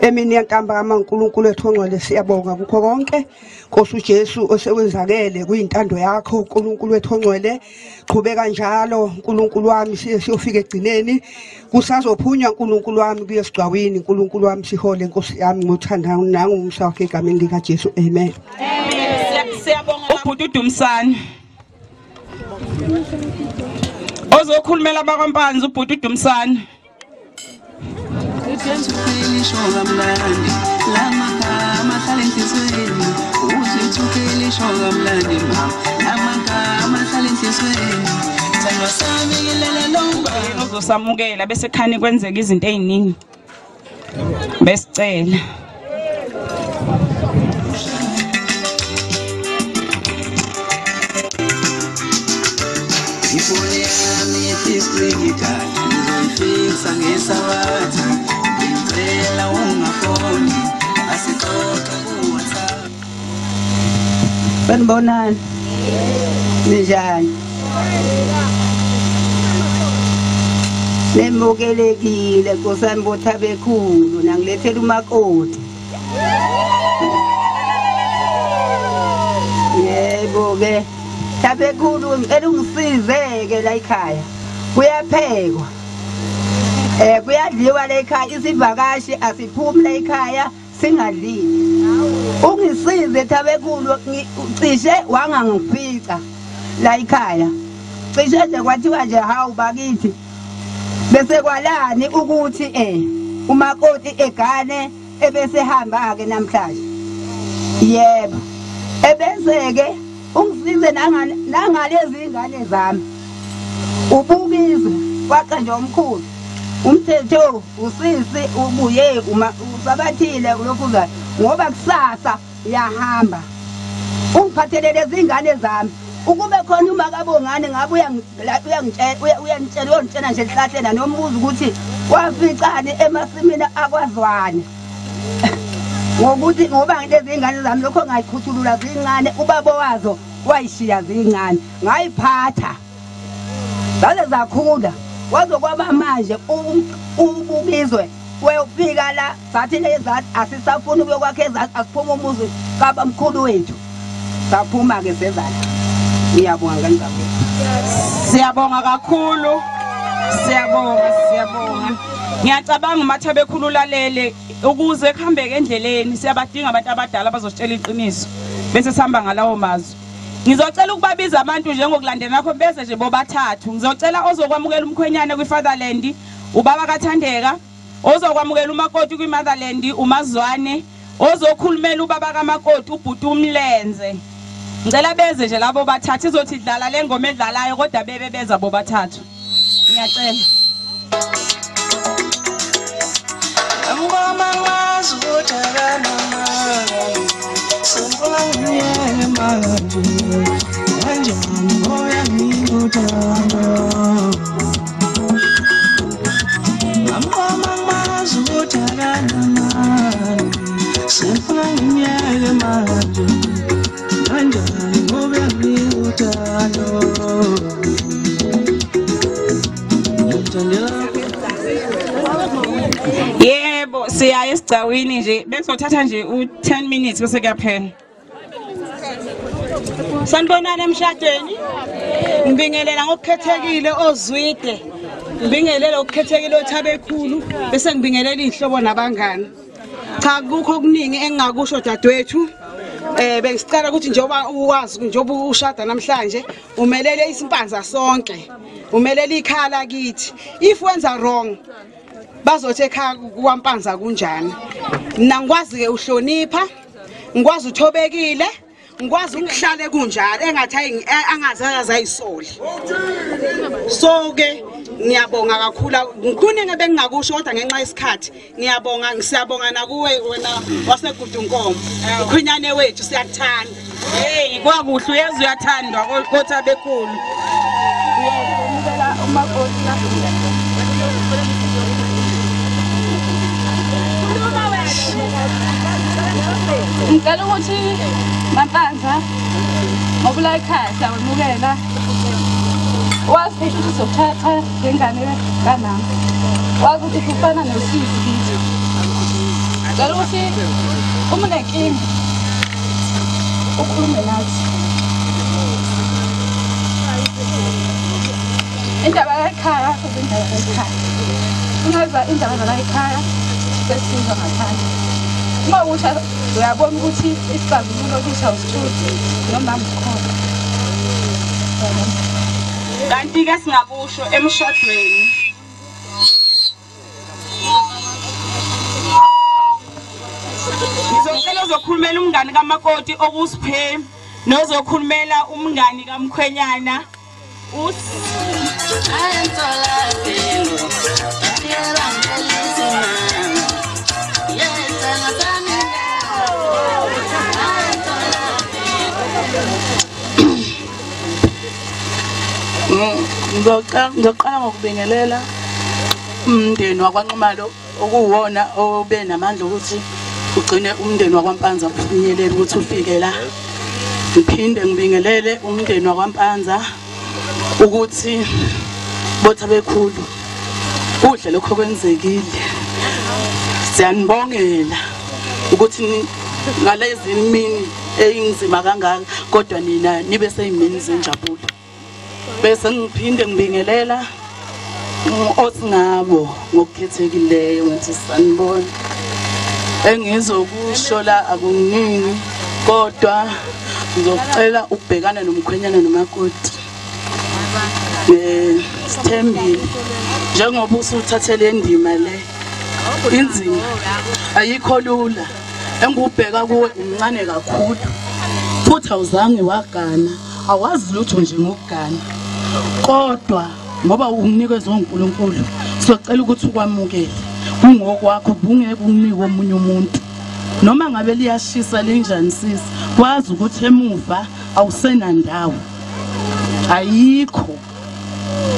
emini yankamba kaNkulunkulu ethongcwele siyabonga kukho konke Nkosi uJesu osewenzakele kuyintando yakho uNkulunkulu ethongcwele qhubeka njalo uNkulunkulu wami siyofika egcineni kusazophunywa uNkulunkulu wami kuyesigcawini uNkulunkulu wami sihole Nkosi yami ngothanda nangumsa wakhe egameni lika Jesu amen. Siyabonga ubhuti uDumsane ozokhulumela abakwaMpanzi ubhuti uDumsane. Uzosamukela bese khani kwenzeka izinto eziningi besicela. Ifoni yami yefisikita ngizoyifisa ngesawathi ngicela ungafoni asixoxe kuWhatsApp. Sanibonani njani Nemukelekile Nkosana Bothabekhulu nangilethela umakoti. Yebo ke Thabekhulu ngicela ungisize ke la ekhaya. Kuyaphekwa. Kuyadliwa la ekhaya isivakashi asiphumi la ekhaya singadlile. Ungisize Thabekhulu cishe wangangifica la ekhaya. Cishe nje kwathiwa nje hawu bakithi. Bese kwalani ukuthi umakoti egane ebese hamba ke namhlanje. Yebo. Ebese ke ungisize nangalezi ingane zami. Ubukizwe kwaqanje omkhulu. Umthetho usisi ubuye usabathile lokhu ngoba kusasa uyahamba. Ungiphathelele izingane zami. Ukube khona umakabongane ngabe uyangitshela nje ehlahleni nombuzo ukuthi waficani emasimini akwazwane. Ngokuthi ngoba lezi ingane zami lokho ngayikhuthulula zincane ubaba wazo wayishiya zincane ngayiphatha. Zale zakhula wazokwaba manje ubizwe weyofika la sathi lezathi asisafuni ukuyokwakhe ezathi asiphuma umuzi kaba mkhulu wethu. Saphuma ke sezala. Ngiyabonga kanjalo. Siyabonga kakhulu. Siyabonga. Ngiyacabanga uMathabekhulu lalele ukuze kuhambeke endleleni siyabadinga abantu abadala abazositshela iqiniso bese sihamba ngalawo mazwi. Ngizocela ukubabiza abantu njengokulandela nakho bese nje bobathathu. Ngizocela ozokwamukela umkhwenyane kwiFatherland ubaba kaThandeka ozokwamukela umakoti kwiMotherland uMazwane, ozokhulumela ubaba kamakoti ubhuti uMlenze. Ngicela beze nje labo bathathu izothi idlala le ngoma edlalayo kodwa bebe beza bo bathathu. Ngiyacela. Ngoma ngazothala manje Sembona ngiyeke manje Kanjani ngoya ngikuthanda Ngoma ngazothala manje Sembona ngiyeke manje Kanjani ngoya ngikuthanda Yebo, siya esigcawini nje bezothatha nje u10 minutes bese kuyaphela. Sanibonani emshadweni. Ngibingelela ngokukhethekile ozwide. Ngibingelela ngokukhethekile othabekhulu bese ngibingelela inhlobo nabangani. Cha kukho okuningi engingakusho dadewethu. Bengisicela ukuthi njoba uwazi njoba ushada namhlanje umelele isimpanza sonke. Umelele ikhala kithi. If wenza wrong bazothi ekhaya kwampanza kunjani. Mina ngikwazi ke uhlonipha, ngikwazi uthobekile, ngikwazi ukuhlale kunjalo engathi angazaza ayisoli. So ke ngiyabonga kakhulu. Kuningi bengingakusho kodwa ngenxa yesikhathi ngiyabonga siyabonga nakuwe wena waseGudunkomo. Ukhwenyane wethu siyakuthanda. Hey kwakuhle uyezwe uyathandwa kodwa bekhulu. Uyabonga umakoti la. Ngicela ukuthi Mapandla ngoba la ekhaya siyamukela. Wazi ukuthi uzothatha ngengane kanami. Wazi ukuthi ufana nosisi kithi. Ngicela ukuthi uma unenkinga ukhulume nathi. Indaba ekhaya indaba ekhaya. Ungaza indaba la ekhaya sesizwa ngathanda. Uma usha uyabona ukuthi isixazululo kusha usithuthi noma mkhona. Kanti ke singakusho emshadweni. Ngizocela uzokhulumela umngani kamakoti okusiphe nozokhulumela umngani kaMkhwenyana. Ngizoqala ngokubingelela umndeni wakwaNxumalo okuwona obe namandla ukuthi ugcine umndeni wakwaMpanza ufinyelela ukuthi ufike la. Ngiphinde ngibingelele umndeni wakwaMpanza ukuthi botha bekhulu kuhle lokho kwenzekile. Siyanibongela ukuthi ngalezi imini eyinzima kangaka kodwa nina nibe seyimini zenjabulo. Bese ngiphinde ngibingelela osingabo ngokukhethekileyo ngithi sanibona. Engizokusho la akuningi kodwa ngizocela ukubhekana nomkhwenyana nomakoti. Sithembile njengoba usuthathele indima le inzima ayikho lula engubheka kuwe umncane kakhulu futhi awuzange wagana awazi lutho nje ngokugana kodwa ngoba unikezwe uNkulunkulu sicela ukuthi ukwamukele kungokwakho bungeke unike omunye umuntu noma ngabe liyashisa linjani sisi kwazi ukuthi emuva awusenandawo ayikho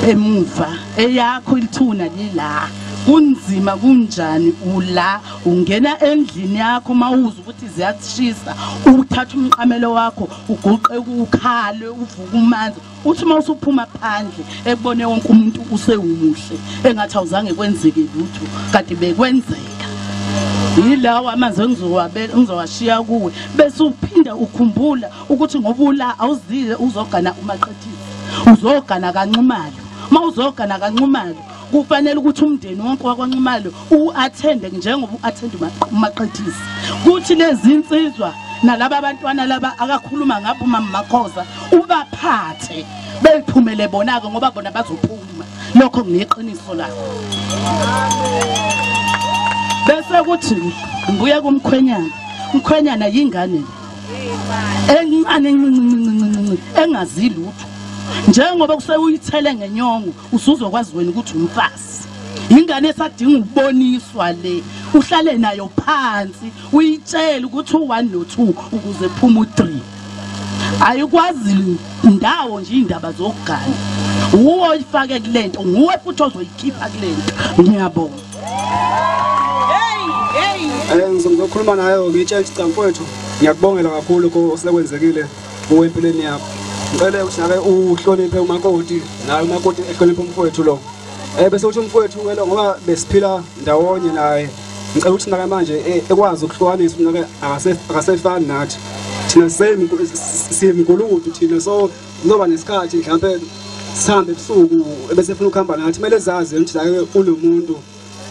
emuva eyakho ilithuna lila kunzima kunjani ula ungena endlini yakho mawuza ukuthi ziyashisa uthatha umqamelo wakho uguqe ukukhale uvuka umanzi uthi mawusuphuma phandle ekubone wonke umuntu usewumuhle engathi awuzange kwenzeke lutho kade bekwenzeka yilawo amanzi engizowashiya kuwe bese uphinda ukhumbula ukuthi ngoba ula awuzile uzogana umaqethisi uzogana kaNxumalo mawuzogana kaNxumalo kufanele ukuthi umndeni wonke wakwaNxumalo uattende njengoba uattende umaqethisi kuthi lezi insizwa nalabo abantwana laba akakhuluma ngapho mama Makhoza ubaphathe bephumele bona ke ngoba bona bazophuma lokho ngineqiniso lakho bese kuthi ngibuye kumkhwenyana umkhwenyana yingane encane engazi lutho njengoba kuseyithele ngenyongo usuzokwazi wena ukuthi umfazi ingane esadinga ukuboniswa le uhlale nayo phansi uyitshela ukuthi u1 no2 ukuze phuma u3 ayikwazi indawo nje indaba zokugana uwo ifake kulento nguwe futhi ozoyikhipha kulento ngiyabonga ngizokhuluma nayo ngitshela cha mfowethu ngiyakubongela kakhulu ko sekwenzekile kuwempilweni yakho ngicela ukuthi nake uhloniphe umakoti naye umakoti ehloniphe umfowethu lo bese uthi umfowethu welo ngoba besiphila ndawonye naye ngicela ukuthi nake manje ekwazi ukuhlukanisa nake akasefani nathi thina simguludu thina so ngoba nesikhathi mhlawumbe sihambe ebusuku bese funa ukuhamba nathi kumele zazi ukuthi la unomuntu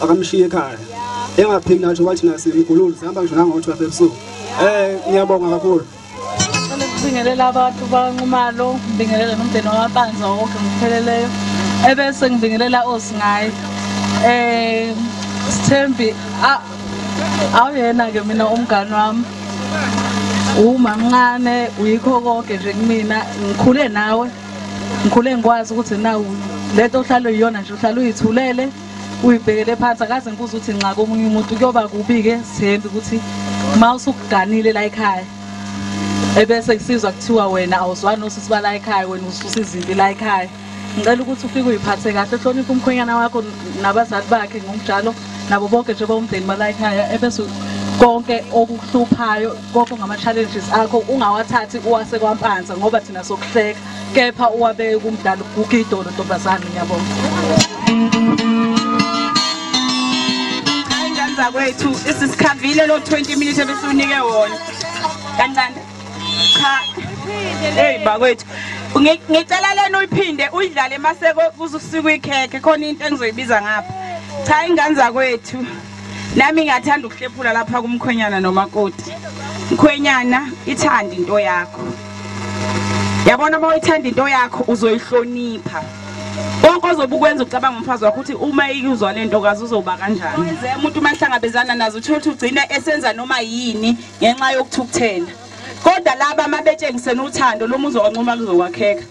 akamshiye ekhaya engaphindi nathi wathi thina simguludu sihamba ngisho nangothi ebusuku ngiyabonga kakhulu ngibingelela abantu banqumalo ngibingelela nomndeni wabanza wonke ngipheleleyo ebese ngibingelela osingayi Sithembi awuyena ke mina umngani wami umamncane uyikho konke nje kumina ngikhule nawe ngikhule ngikwazi ukuthi nawe lento ohlalo yiyona nje uhlalo uyithulele uyibhekele phansi akaze ngibuza ukuthi nxa komunye umuntu kuyoba kubi ke Sithembi ukuthi mawusukuganile la ekhaya ebese kusizwa kuthiwa wena awuzwani osisi bala ekhaya wena ususa izimpi la ekhaya ngicela ukuthi ufike uyiphathe kahle hlonipha umkhwenyana wakho nabazali bakhe ngokunjalo nabo bonke nje bomndeni bala ekhaya ebese konke okuhluphayo konke ngama challenges akho ungawathathi uwase kwampanza ngoba thina sokuhleka kepha uwabeke kumdala ukugidolo ntombazana ngiyabonga ayinganza kwethu isisikhavile lo 20 minutes ebesunike wona kancane cha hey bakwethu ngicela lena uyiphinde uyidlale maseko kuzusuku ikhekhe khona into engizoyibiza ngapha cha inganza kwethu nami ngiyathanda ukuhlephula lapha kumkhwenyana nomakoti mkhwenyana ithanda into yakho yabona uma uyithanda into yakho uzoyihlonipha konke ozobukwenza ucabanga umfazi wakho ukuthi uma ikuzwa lento kazi uzoba kanjani wenze umuntu mahlangabezana nazo uthola ugcina esenza noma yini ngenxa yokuthukuthela kodwa laba mabetshengisene uthando lo muzo wanquma kuzokwakheka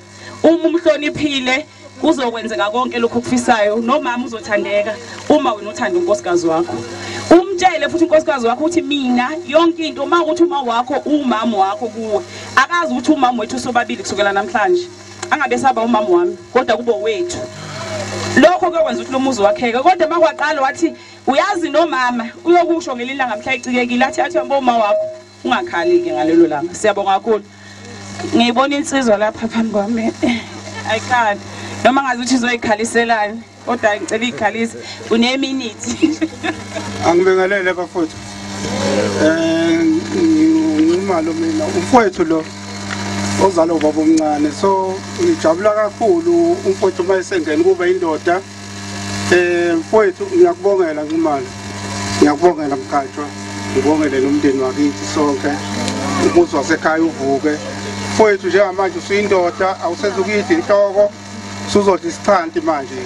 uma umhloniphile kuzokwenzeka konke lokho kufisayo nomama uzothandeka uma wena uthanda unkosikazi wakho umtshele futhi unkosikazi wakho uthi mina yonke into uma ukuthi uma wakho umama wakho kuwe akazi ukuthi umama wethu sobabili kusukela namhlanje angabe saba umama wami kodwa kubo wethu lokho kwenza ukuthi lo muzi wakheka kodwa makwaqala wathi uyazi nomama uyokusho ngelilanga mhla icikekile athi uma wakho ungakhali ke ngalelo langa siyabonga kakhulu ngiyibona insizwa lapha phambi kwami ayikhali noma ngazi ukuthi izoyikhaliselana kodwa ngicela ikhalise une minute angibingelele bafowethu ngimalo mina umfowethu lo ozalo baba omncane so ngijabula kakhulu umfowethu mayesengena kube indoda mfowethu ngiyakubongela ngimalo ngiyakubongela mkhatshwa ngibongele nomndeni wakithi sonke umuzi wasekhaya uvuke mfowethu njengamanje usuyindoda awusezukuyidla inhloko suzothi isithanti manje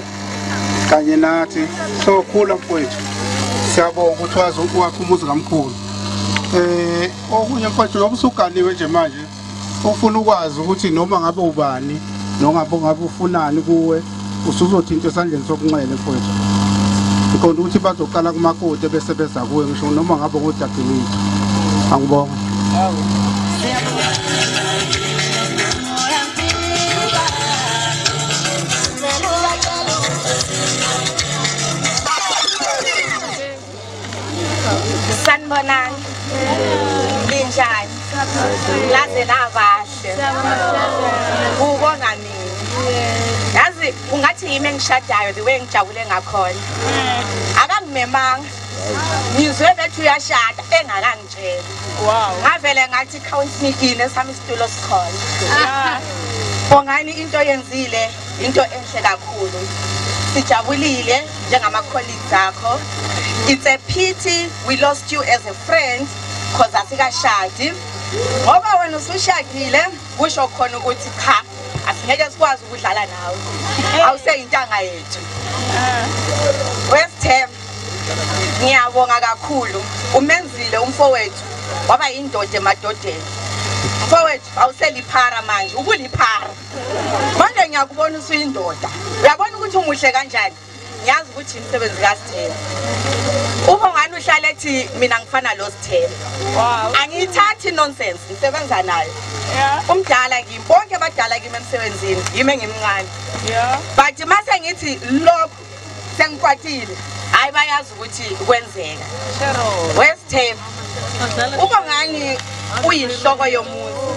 kanye nathi so khula mfowethu siyabonga ukuthi wazi ukwakha umuzi kamkhulu okunye mfowethu ngoba usuganiwe nje manje ufuna ukwazi ukuthi noma ngabe ubani noma ngabe ufunani kuwe usuzothinta esandleni sokunxele mfowethu ikhona ukuthi bazoqala kumakoti bese beza kuwe ngisho noma ngabe kodadewethu angibonga sanibonani linjani laze navahle ubona nini yazi ungathi yimi engishadayo the way ngijabule ngakhona akangimemanga ngizwe bethu uyashada engakangitshela ngavele ngathi khawusinikine sami isitulo sikhona bongani into yenzile into enhle kakhulu sijabulile njengama colleagues akho. It's a pity we lost you as a friend because asikashadi ngoba wena usushadile kusho khona ukuthi cha asingeke sikwazi ukudlala nawe awuseyintanga yethu. Wesithem Ngiyabonga kakhulu umenzile umfowethu waba yindoda emadodeni. Mfowethu awuseliphara manje ukuliphara. Manje ngiyakubona usuyindoda. Uyabona ukuthi umuhle kanjani? Ngiyazi ukuthi imsebenzi kaSithemba. Uma ngani uhlala ethi mina ngifana lo Sithemba. Wow. Angithathi nonsense ngisebenza naye. Yeah. Umdala kimi bonke abadala kimi emsebenzini yimi engimncane. Yeah. But mase ngithi lokho sengikwatile hayi bayazi ukuthi kwenzeka. Shero. Wesithemba. Uma ngani uyinhloko yomuntu.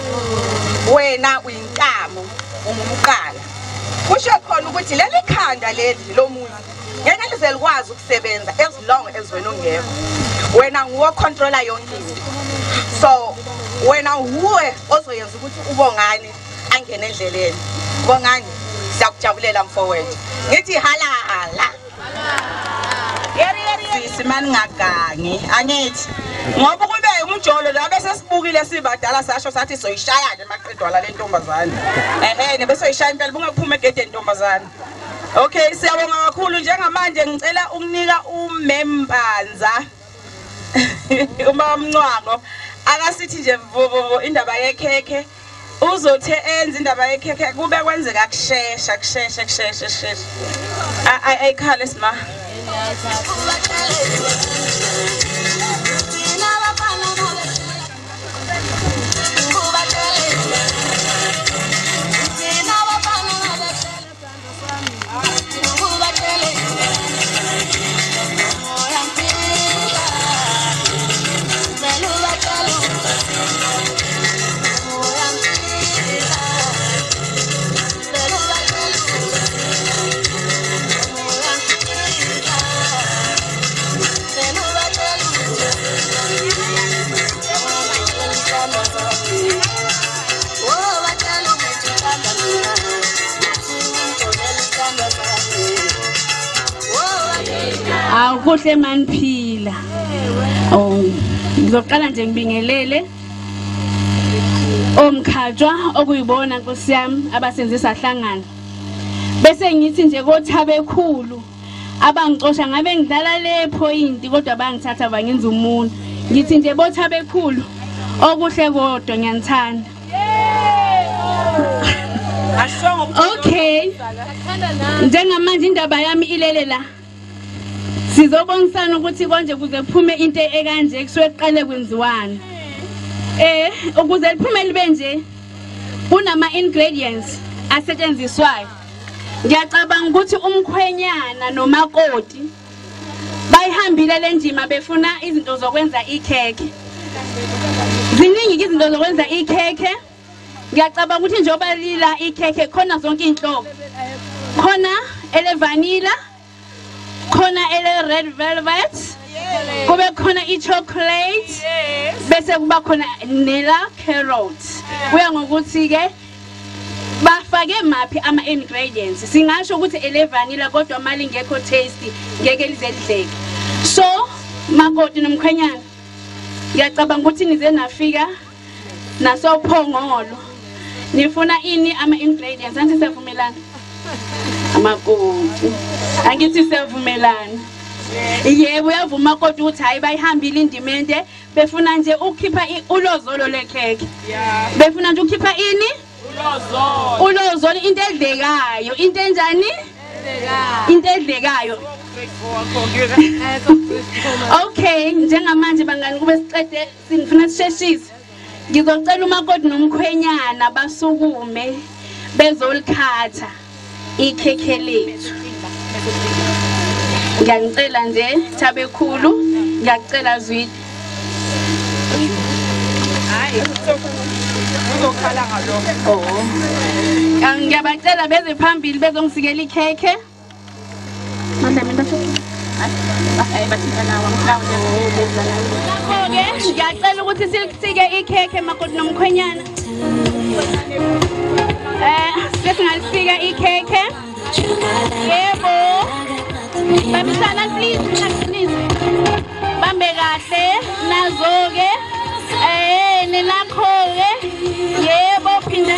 Wena uyinkamo umqala. Kusho khona ukuthi leli khanda leli lomuntu ngeke lize likwazi ukusebenza as long as wena ungekho. Wena nguwo controller yonke into. So wena uwe ozoyenza ukuthi ubongani angene endleleni. Bongani siyakujabulela mfowethu. Ngithi hala. Sisi mani ngagangi angithi ngoba kube umjolo la bese sibukile sibadala sasho sathi soyishaya nje maqedwala lentombazana. Bese soyishaya impela bungaphuma egedeni lentombazana. Okay, siyabonga kakhulu njengamanje ngicela ukunika umembanza uma umncwango akasithi nje vovo indaba yekhekhe uzothe enza indaba yekhekhe kube kwenzeka kushesha. Ayikhala sima. Kuhle maniphila. Ngizoqala nje ngibingelele omkhatshwa okuyibona Nkosi yami abasenzisa hlangana. Bese ngithi nje koThabekhulu abangicosha ngabe ngidlala le point kodwa bangithatha bangenza umuntu. Ngithi nje boThabekhulu okuhle kodwa ngiyanthanda. Okay. Njengamanje indaba yami ilele la. Sizobonisana ukuthi konje kuze kuphume into ekanje kusuke kuqale kwenziwana. Ukuze liphume libe nje kunama ingredients asetshenziswayo. Ngiyacabanga ukuthi umkhwenyana nomakoti bayihambile le ndima befuna izinto zokwenza ikhekhe. Ziningi izinto zokwenza ikhekhe. Ngiyacabanga ukuthi njengoba lila ikhekhe khona zonke inhlobo. Khona ele vanilla, khona ele red velvet, kube khona chocolate, bese kuba khona nela carrot. Kuya ngokuthi ke bafake mapi ama ingredients. Singasho ukuthi ele vanilla kodwa mali ngekho tasty ngeke lizelidleke. So makoti nomkhwenyana ngiyacabanga ukuthi nize nafika nasophongolo. Nifuna ini ama ingredients anti siyavumelana? Amakoti. Angithi siyavumelana. Yebo uyavuma kodwa ukuthi hayi bayihambile indimende befuna nje ukukhipha ulozolo lekhekhe. Befuna nje ukukhipha ini? Ulozolo. Ulozolo into edlekayo. Into enjani? Into edlekayo. Okay, njengamanje bangani kube siqede sifuna sisheshise. Ngizocela umakoti nomkhwenyana basukume bezolikhatha ikhekhe lethu. Ngiyacela nje Thabekhulu, ngiyacela Zwide. Hayi uzokhala ngalokho. Ngiyabacela beze phambili bezongisikela ikhekhe. Manje mina ngiyacela ukuthi silisike ikhekhe makoti nomkhwenyana. Sesingalisika ikhekhe. Yebo. Bamisana please. Bambe kahle nazo-ke. Ninakho-ke. Yebo phinda.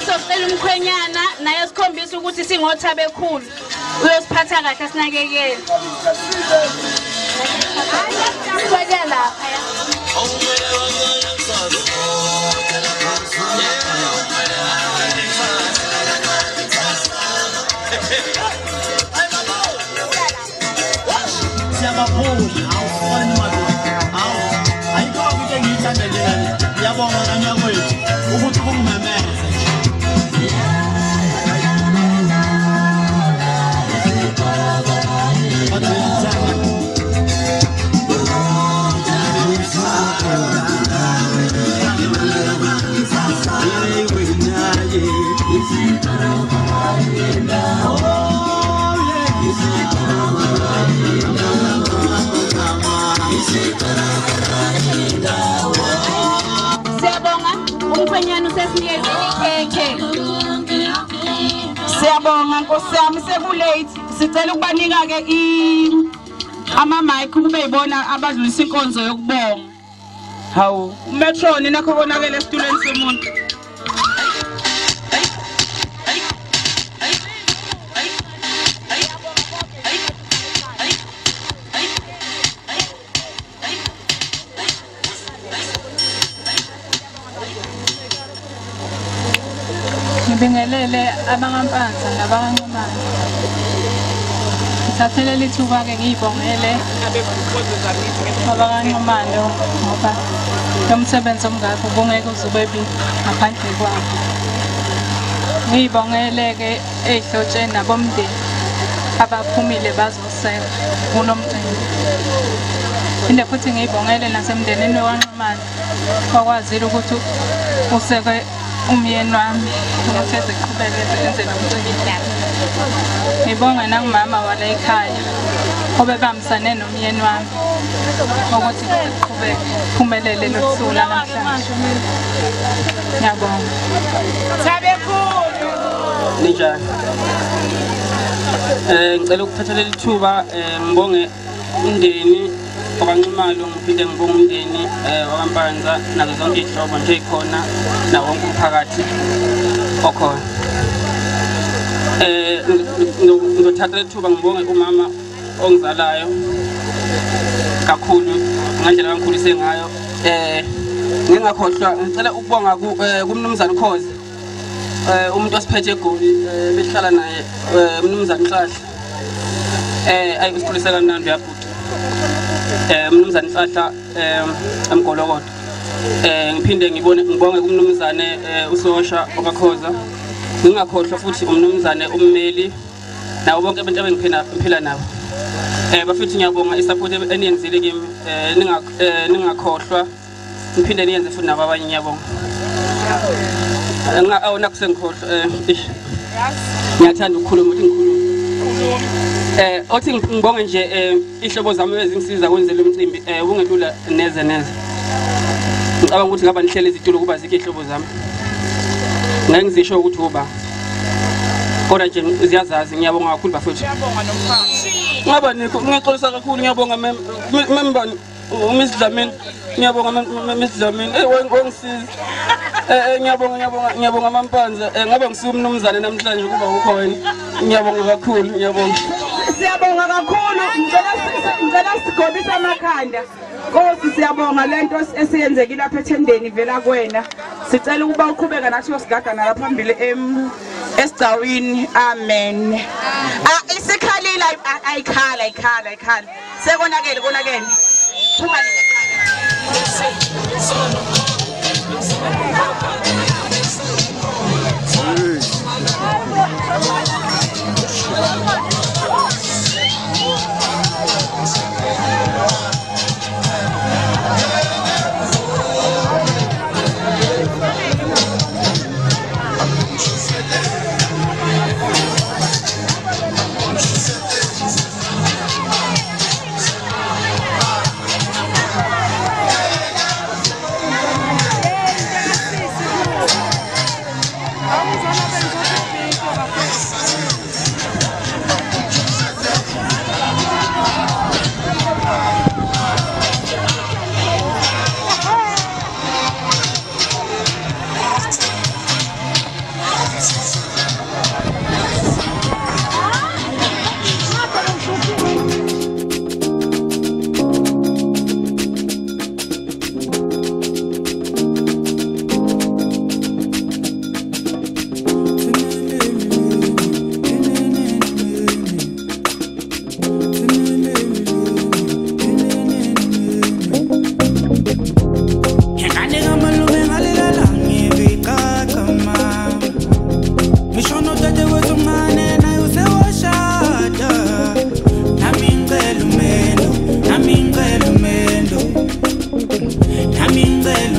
socela umkhwenyana naye sikhombisa ukuthi singothabe ekhulu uyosiphatha kahle sinakekele Kwaya lapha umkhwenyana usesinikeze ikhekhe Siyabonga Nkosi yami sekulate sicela ukubanika ke ama mic kube yibona abadlulisa inkonzo yokubonga hawu umetron nakho konakele esitulweni somuntu Ngibingelele abangampanza nabangancamane. Ngithathele lithuba ke ngiyibongele abangancamane ngoba umsebenzi omngaka ubungeke uzubebi ngaphandle kwabo. Ngiyibongele ke ehlotsheni nabomndeni abaphumile bazoseka kunomcimbi. Inde futhi ngiyibongele nasemndenini waNcamane okwazile ukuthi useke umyeni wami ukuthi eziqhubeke enze nomcimbi. Ngibonga nangumama wala ekhaya obebambisane nomyeni wami ukuthi siqhubeke phumelele losuku namhlanje. Ngiyabonga. Sabekhulu. Ninjani? Ngicela ukuthathela lithuba ngibonge umndeni okaNcumalo ngiphinde ngibonge umndeni wakampanza nazo zonke izihlobo nje ikhona na wonke umphakathi okhona. Ngizothatha lithuba ngibonge umama ongizalayo kakhulu ngandlela kangikhulise ngayo. Ngingakhohlwa ngicela ukubonga kumnumzana Khoza umuntu osiphethe eGoli behlala naye umnumzana Nhlahla ayikukhulisa kanandi yaphuta umnumzana Nhlahla emgolokodo. Ngiphinde ngibonge kumnumzane uSosha okaKhoza. Ngingakhohlwa futhi umnumzane ummeli nawo bonke abantu abengiphila nabo. Bafithi ngiyabonga isupport eniyenzile kimi ningakhohlwa ngiphinde niyenze futhi nabo abanye ngiyabonga. Awona kusengikhohlwa ngiyathanda ukukhuluma ukuthi ngikhuluma. Othi ngibonge nje ihlobo zami ezingisiza kwenze lo mcimbi ungelula neze. Ngicabanga ukuthi ngaba nihlele izitulo kuba zikho ihlobo zami. Ngeke ngizisho ukuthi uba kodwa nje ziyazazi ngiyabonga kakhulu bafethu. Ngaba ngixolisa kakhulu ngiyabonga member uMiss Dlamini ngiyabonga Miss Dlamini wengisiza. Ngiyabonga Mampanza ngaba ngisumnumzane namhlanje kuba ukhona. Ngiyabonga kakhulu ngiyabonga. Siyabonga kakhulu ngicela sigobisa amakhanda. Nkosi siyabonga lento esiyenzekile lapha ethendeni vela kuwena. Sicela ukuba uqhubeka nathi uyosigada nalaphambili esigcawini. Amen. Isikhalile ayikhala. Sekonakele Phuma ngicela